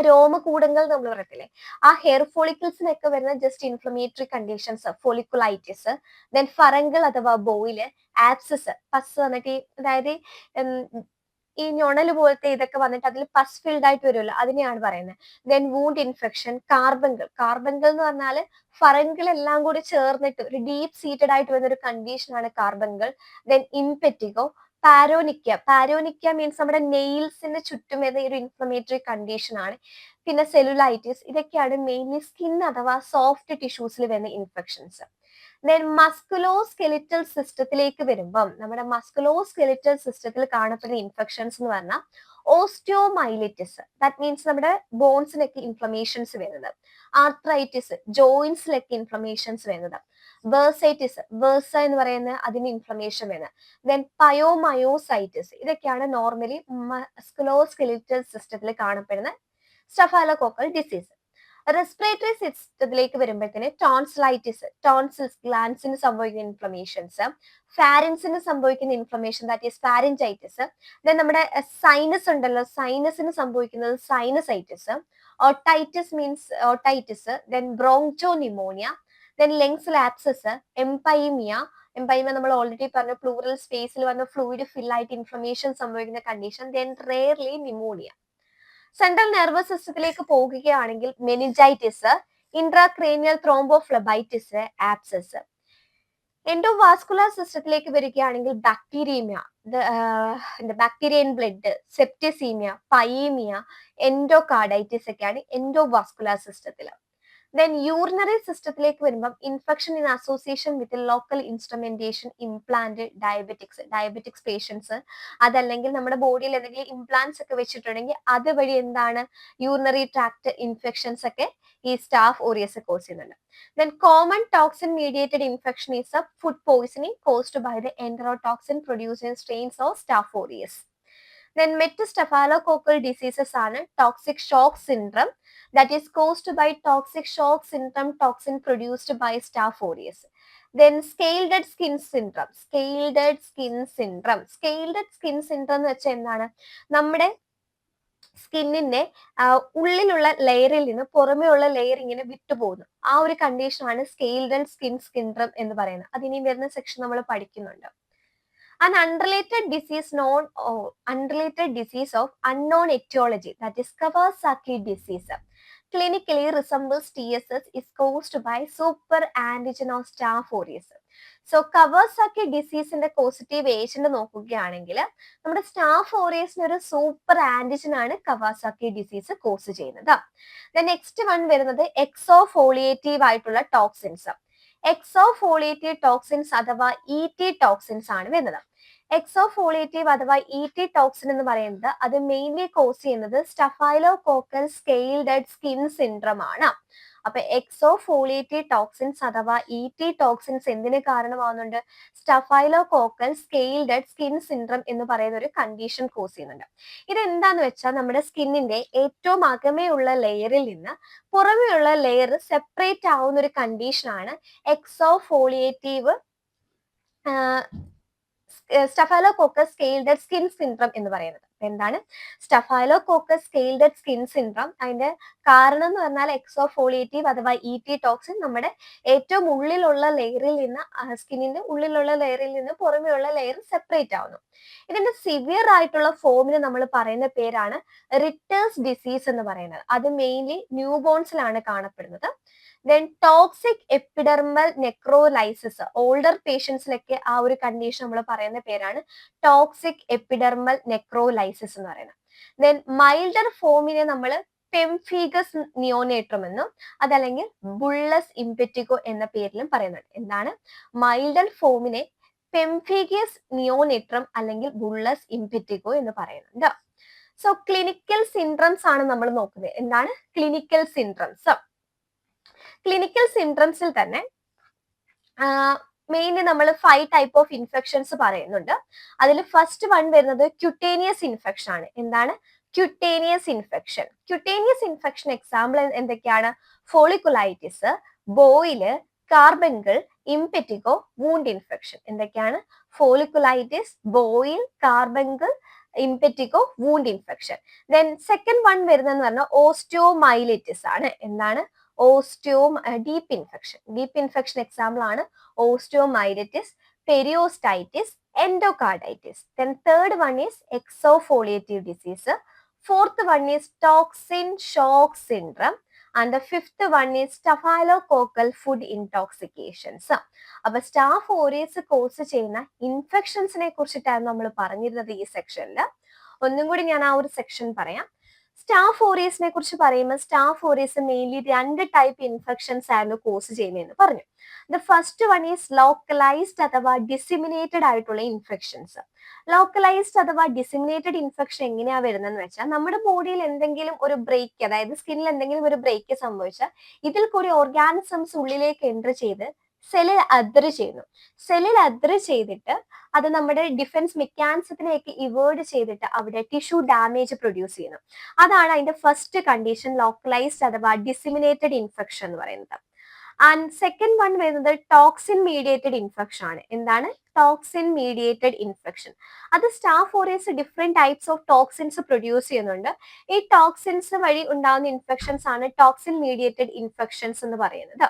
രോമകൂടങ്ങൾ നമ്മൾ പറയത്തില്ലേ, ആ ഹെയർ ഫോളിക്കിൾസിനൊക്കെ വരുന്ന just inflammatory conditions folliculitis. Then furuncle അഥവാ ബോയില്, ആപ്സിസ്, പസ് വന്നിട്ട് അതായത് ഈ ഞൊണല് പോലത്തെ ഇതൊക്കെ വന്നിട്ട് അതിൽ പസ് ഫിൽഡ് ആയിട്ട് വരുമല്ലോ, അതിനെയാണ് പറയുന്നത്. Then wound infection, carbuncle. Carbuncle എന്ന് പറഞ്ഞാൽ ഫറങ്കൽ എല്ലാം കൂടി ചേർന്നിട്ട് ഒരു ഡീപ്പ് സീറ്റഡ് ആയിട്ട് വരുന്ന ഒരു കണ്ടീഷനാണ് കാർബങ്കൽ. ദെൻ ഇംപെറ്റിഗോ, പാരോനിക്ക മീൻസ് നമ്മുടെ നെയിൽസിന് ചുറ്റും വരുന്ന ഒരു ഇൻഫ്ലമേറ്ററി കണ്ടീഷൻ ആണ്. പിന്നെ സെല്ലുലൈറ്റിസ്, ഇതൊക്കെയാണ് മെയിൻലി സ്കിൻ അഥവാ സോഫ്റ്റ് ടിഷ്യൂസിൽ വരുന്ന ഇൻഫെക്ഷൻസ്. ദെൻ മസ്കുലോസ്കെലിറ്റൽ സിസ്റ്റത്തിലേക്ക് വരുമ്പം നമ്മുടെ മസ്കുലോസ്കെലിറ്റൽ സിസ്റ്റത്തിൽ കാണപ്പെടുന്ന ഇൻഫെക്ഷൻസ് എന്ന് പറഞ്ഞാൽ ഓസ്റ്റിയോമൈലിറ്റിസ്, ദാറ്റ് മീൻസ് നമ്മുടെ ബോൺസിനൊക്കെ ഇൻഫ്ലമേഷൻസ് വരുന്നത്. ആർത്രൈറ്റിസ്, ജോയിന്റ്സിലൊക്കെ ഇൻഫ്ലമേഷൻസ് വരുന്നത്. ബേഴ്സൈറ്റിസ്, ബേഴ്സ എന്ന് പറയുന്ന അതിന് ഇൻഫ്ലമേഷൻ വരുന്നത്. ദെൻ പയോമയോസൈറ്റിസ്, ഇതൊക്കെയാണ് നോർമലി മസ്കുലോസ്കെലിറ്റൽ സിസ്റ്റത്തിൽ കാണപ്പെടുന്ന സ്റ്റഫൈലോകോക്കൽ ഡിസീസ്. റെസ്പിറേറ്ററി സിസ്റ്റത്തിലേക്ക് വരുമ്പോഴത്തേന് ടോൺസിലൈറ്റിസ്, ടോൺസിൽസ് ഗ്ലാൻസിന് സംഭവിക്കുന്ന ഇൻഫ്ലമേഷൻസ്, ഫാരിൻസിന് സംഭവിക്കുന്ന inflammation that is pharyngitis. Then നമ്മുടെ സൈനസ് ഉണ്ടല്ലോ, സൈനസിന് സംഭവിക്കുന്നത് sinusitis. Otitis means otitis. Then bronchopneumonia. Then ലങ്സിൽ ആപ്സസ്, എംപൈമിയ നമ്മൾ ഓൾറെഡി പറഞ്ഞു, പ്ലൂറൽ സ്പേസിൽ വന്ന ഫ്ലൂയിഡ് ഫില്ലായിട്ട് ഇൻഫ്ലമേഷൻ സംഭവിക്കുന്ന condition. Then rarely pneumonia. Central nervous സിസ്റ്റത്തിലേക്ക് പോകുകയാണെങ്കിൽ meningitis, intracranial thrombophlebitis, abscess. Endovascular സിസ്റ്റത്തിലേക്ക് വരികയാണെങ്കിൽ bacteraemia, bacteria in blood, septicaemia, pyaemia, endocarditis ഒക്കെയാണ് എൻഡോവാസ്കുലർ സിസ്റ്റത്തിൽ. ദെൻ യൂറിനറി സിസ്റ്റത്തിലേക്ക് വരുമ്പം infection in association with local instrumentation, implant, diabetics patients, അതല്ലെങ്കിൽ നമ്മുടെ ബോഡിയിൽ എന്തെങ്കിലും ഇംപ്ലാന്റ്സ് ഒക്കെ വെച്ചിട്ടുണ്ടെങ്കിൽ അതുവഴി എന്താണ് യൂറിനറി ട്രാക്ട് ഇൻഫെക്ഷൻസ് ഒക്കെ ഈ സ്റ്റാഫ് ഓറിയസ് കോസ് ചെയ്യുന്നുണ്ട്. Then common toxin mediated infection is a food poisoning caused by the enterotoxin producing strains of Staph aureus. Then metastaphylococcal diseases ആണ് toxic shock syndrome, that is caused by toxic shock syndrome toxin produced by Staph aureus. Then scalded skin syndrome. Scalded skin syndrome എന്ന് വെച്ചാൽ എന്താണ്, നമ്മുടെ സ്കിന്നിന്റെ ഉള്ളിലുള്ള ലെയറിൽ നിന്ന് പുറമേ ഉള്ള ലെയർ ഇങ്ങനെ വിട്ടുപോകുന്നു. ആ ഒരു കണ്ടീഷനാണ് സ്കെയിൽഡ് സ്കിൻ സിൻഡ്രം എന്ന് പറയുന്നത്. അതിനി വരുന്ന സെക്ഷൻ നമ്മൾ പഠിക്കുന്നുണ്ട്. An unrelated disease of unknown etiology, that is Kawasaki disease, clinically resembles TSS, is caused by superantigen of Staph aureus. So Kawasaki ഡിസീസിന്റെ പോസിറ്റീവ് ഏജന്റ് നോക്കുകയാണെങ്കിൽ നമ്മുടെ സ്റ്റാഫ് ഓറിയസിന് ഒരു സൂപ്പർ ആന്റിജൻ ആണ് കവാസാക്കി ഡിസീസ് കോസ് ചെയ്യുന്നത്. Next one വരുന്നത് exfoliative ആയിട്ടുള്ള toxins. Exfoliative toxins അഥവാ ET ടോക്സിൻസ് ആണ് വരുന്നത്. എക്സോഫോളിയേറ്റീവ് അഥവാ ET ടോക്സിൻ എന്ന് പറയുന്നത് അത് മെയിൻലി കോസ് ചെയ്യുന്നത് സ്റ്റഫൈലോകോക്കൽ സ്കെയിൽഡ് സ്കിൻ സിൻഡ്രം ആണ്. അപ്പൊ എക്സോഫോളിയേറ്റീവ് ടോക്സിൻസ് അഥവാ ET ടോക്സിൻസ് എന്തിന് കാരണമാകുന്നുണ്ട്? സ്റ്റഫൈലോകോക്കൽ സ്കെയിൽഡ് സ്കിൻ സിൻഡ്രം എന്ന് പറയുന്ന ഒരു കണ്ടീഷൻ കോസ് ചെയ്യുന്നുണ്ട്. ഇതെന്താന്ന് വെച്ചാൽ നമ്മുടെ സ്കിന്നിന്റെ ഏറ്റവും അകമേയുള്ള ലെയറിൽ നിന്ന് പുറമെയുള്ള ലെയർ സെപ്പറേറ്റ് ആവുന്ന ഒരു കണ്ടീഷനാണ് എക്സോഫോളിയേറ്റീവ് സ്റ്റഫൈലോകോക്കസ് സ്കെയിൽഡ് സ്കിൻ സിൻഡ്രം എന്ന് പറയുന്നത്. എന്താണ് സ്റ്റഫൈലോകോക്കസ് സ്കെയിൽഡ് സ്കിൻ സിൻഡ്രം? അതിന്റെ കാരണം എന്ന് പറഞ്ഞാൽ എക്സോഫോളിയേറ്റീവ് അഥവാ ET ടോക്സിൻ നമ്മുടെ ഏറ്റവും ഉള്ളിലുള്ള ലെയറിൽ നിന്ന്, സ്കിന്നിന്റെ ഉള്ളിലുള്ള ലെയറിൽ നിന്ന് പുറമെയുള്ള ലെയർ സെപ്പറേറ്റ് ആവുന്നു. ഇതിന്റെ സിവിയർ ആയിട്ടുള്ള ഫോമിന് നമ്മൾ പറയുന്ന പേരാണ് റിട്ടേഴ്സ് ഡിസീസ് എന്ന് പറയുന്നത്. അത് മെയിൻലി ന്യൂ ബോൺസിലാണ് കാണപ്പെടുന്നത്. Then toxic epidermal necrolysis, older പേഷ്യൻസിലൊക്കെ ആ ഒരു കണ്ടീഷൻ നമ്മൾ പറയുന്ന പേരാണ് ടോക്സിക് എപ്പിഡെർമൽ നെക്രോലൈസിസ് എന്ന് പറയുന്നത്. ദെൻ മൈൽഡർ ഫോമിനെ നമ്മൾ പെംഫീഗസ് നിയോനേട്രം എന്നും അതല്ലെങ്കിൽ ബുള്ളസ് ഇംപെറ്റിഗോ എന്ന പേരിലും പറയുന്നുണ്ട്. എന്താണ് മൈൽഡർ ഫോമിനെ പെംഫീഗസ് നിയോനേട്രം അല്ലെങ്കിൽ ബുള്ളസ് ഇംപെറ്റിഗോ എന്ന് പറയുന്നുണ്ട്. സോ ക്ലിനിക്കൽ സിൻഡ്രംസ് ആണ് നമ്മൾ നോക്കുന്നത്. എന്താണ് ക്ലിനിക്കൽ സിൻഡ്രംസ്? ക്ലിനിക്കൽ സിൻഡ്രംസിൽ തന്നെ മെയിൻലി നമ്മൾ 5 ടൈപ്പ് ഓഫ് ഇൻഫെക്ഷൻസ് പറയുന്നുണ്ട്. അതിൽ ഫസ്റ്റ് വൺ വരുന്നത് ക്യൂട്ടേനിയസ് ഇൻഫെക്ഷൻ ആണ്. എന്താണ് cutaneous infection? Cutaneous infection example എന്തൊക്കെയാണ്? Folliculitis, boil, carbuncle, impetigo, wound infection. എന്തൊക്കെയാണ്? Folliculitis, boil, carbuncle, impetigo, wound infection. Then second one വരുന്നതെന്ന് പറഞ്ഞാൽ ഓസ്റ്റിയോമൈലിറ്റിസ് ആണ്. എന്താണ്? ഡീപ്പ് ഇൻഫെക്ഷൻ എക്സാമ്പിൾ ആണ് osteomyelitis, periostitis, endocarditis. Then third one is exfoliative disease. Fourth one is toxin shock syndrome. And the fifth one is staphylococcal food intoxications. അപ്പൊ staff aureus cos ചെയ്യുന്ന ഇൻഫെക്ഷൻസിനെ കുറിച്ചിട്ടാണ് നമ്മൾ പറഞ്ഞിരുന്നത് ഈ സെക്ഷനിൽ. ഒന്നും കൂടി ഞാൻ ആ ഒരു സെക്ഷൻ പറയാം. സ്റ്റാഫ് ഓറിയസിനെ കുറിച്ച് പറയുമ്പോൾ സ്റ്റാഫ് ഓറിയസ് മെയിൻലി 2 ടൈപ്പ് ഇൻഫെക്ഷൻസ് ആയിരുന്നു കോസ് ചെയ്യുന്നതെന്ന് പറഞ്ഞു. The first one is localised അഥവാ ഡിസിമിനേറ്റഡ് ആയിട്ടുള്ള ഇൻഫെക്ഷൻസ്. ലോക്കലൈസ്ഡ് അഥവാ ഡിസിമിനേറ്റഡ് ഇൻഫെക്ഷൻ എങ്ങനെയാ വരുന്നതെന്ന് വെച്ചാൽ നമ്മുടെ ബോഡിയിൽ എന്തെങ്കിലും ഒരു ബ്രേക്ക്, അതായത് സ്കിന്നിൽ എന്തെങ്കിലും ഒരു ബ്രേക്ക് സംഭവിച്ചാൽ ഇതിൽ കൂടി ഓർഗാനിസംസ് ഉള്ളിലേക്ക് എൻ്റർ ചെയ്ത് സെല്ലിൽ അദർ ചെയ്യുന്നു. സെല്ലിൽ അദർ ചെയ്തിട്ട് അത് നമ്മുടെ ഡിഫൻസ് മെക്കാനിസത്തിലേക്ക് ഇവേർഡ് ചെയ്തിട്ട് അവിടെ ടിഷ്യൂ ഡാമേജ് പ്രൊഡ്യൂസ് ചെയ്യുന്നു. അതാണ് അതിന്റെ ഫസ്റ്റ് കണ്ടീഷൻ, ലോക്കലൈസ്ഡ് അഥവാ ഡിസിമിനേറ്റഡ് ഇൻഫെക്ഷൻ എന്ന് പറയുന്നത്. ആൻഡ് സെക്കൻഡ് വൺ വരുന്നത് ടോക്സിൻ മീഡിയേറ്റഡ് ഇൻഫെക്ഷൻ ആണ്. എന്താണ് ടോക്സിൻ മീഡിയേറ്റഡ് ഇൻഫെക്ഷൻ? അത് staff ഓറിയസ് different types of toxins produce ചെയ്യുന്നുണ്ട്. ഈ ടോക്സിൻസ് വഴി ഉണ്ടാകുന്ന ഇൻഫെക്ഷൻസ് ആണ് ടോക്സിൻ മീഡിയേറ്റഡ് ഇൻഫെക്ഷൻസ് എന്ന് പറയുന്നത്.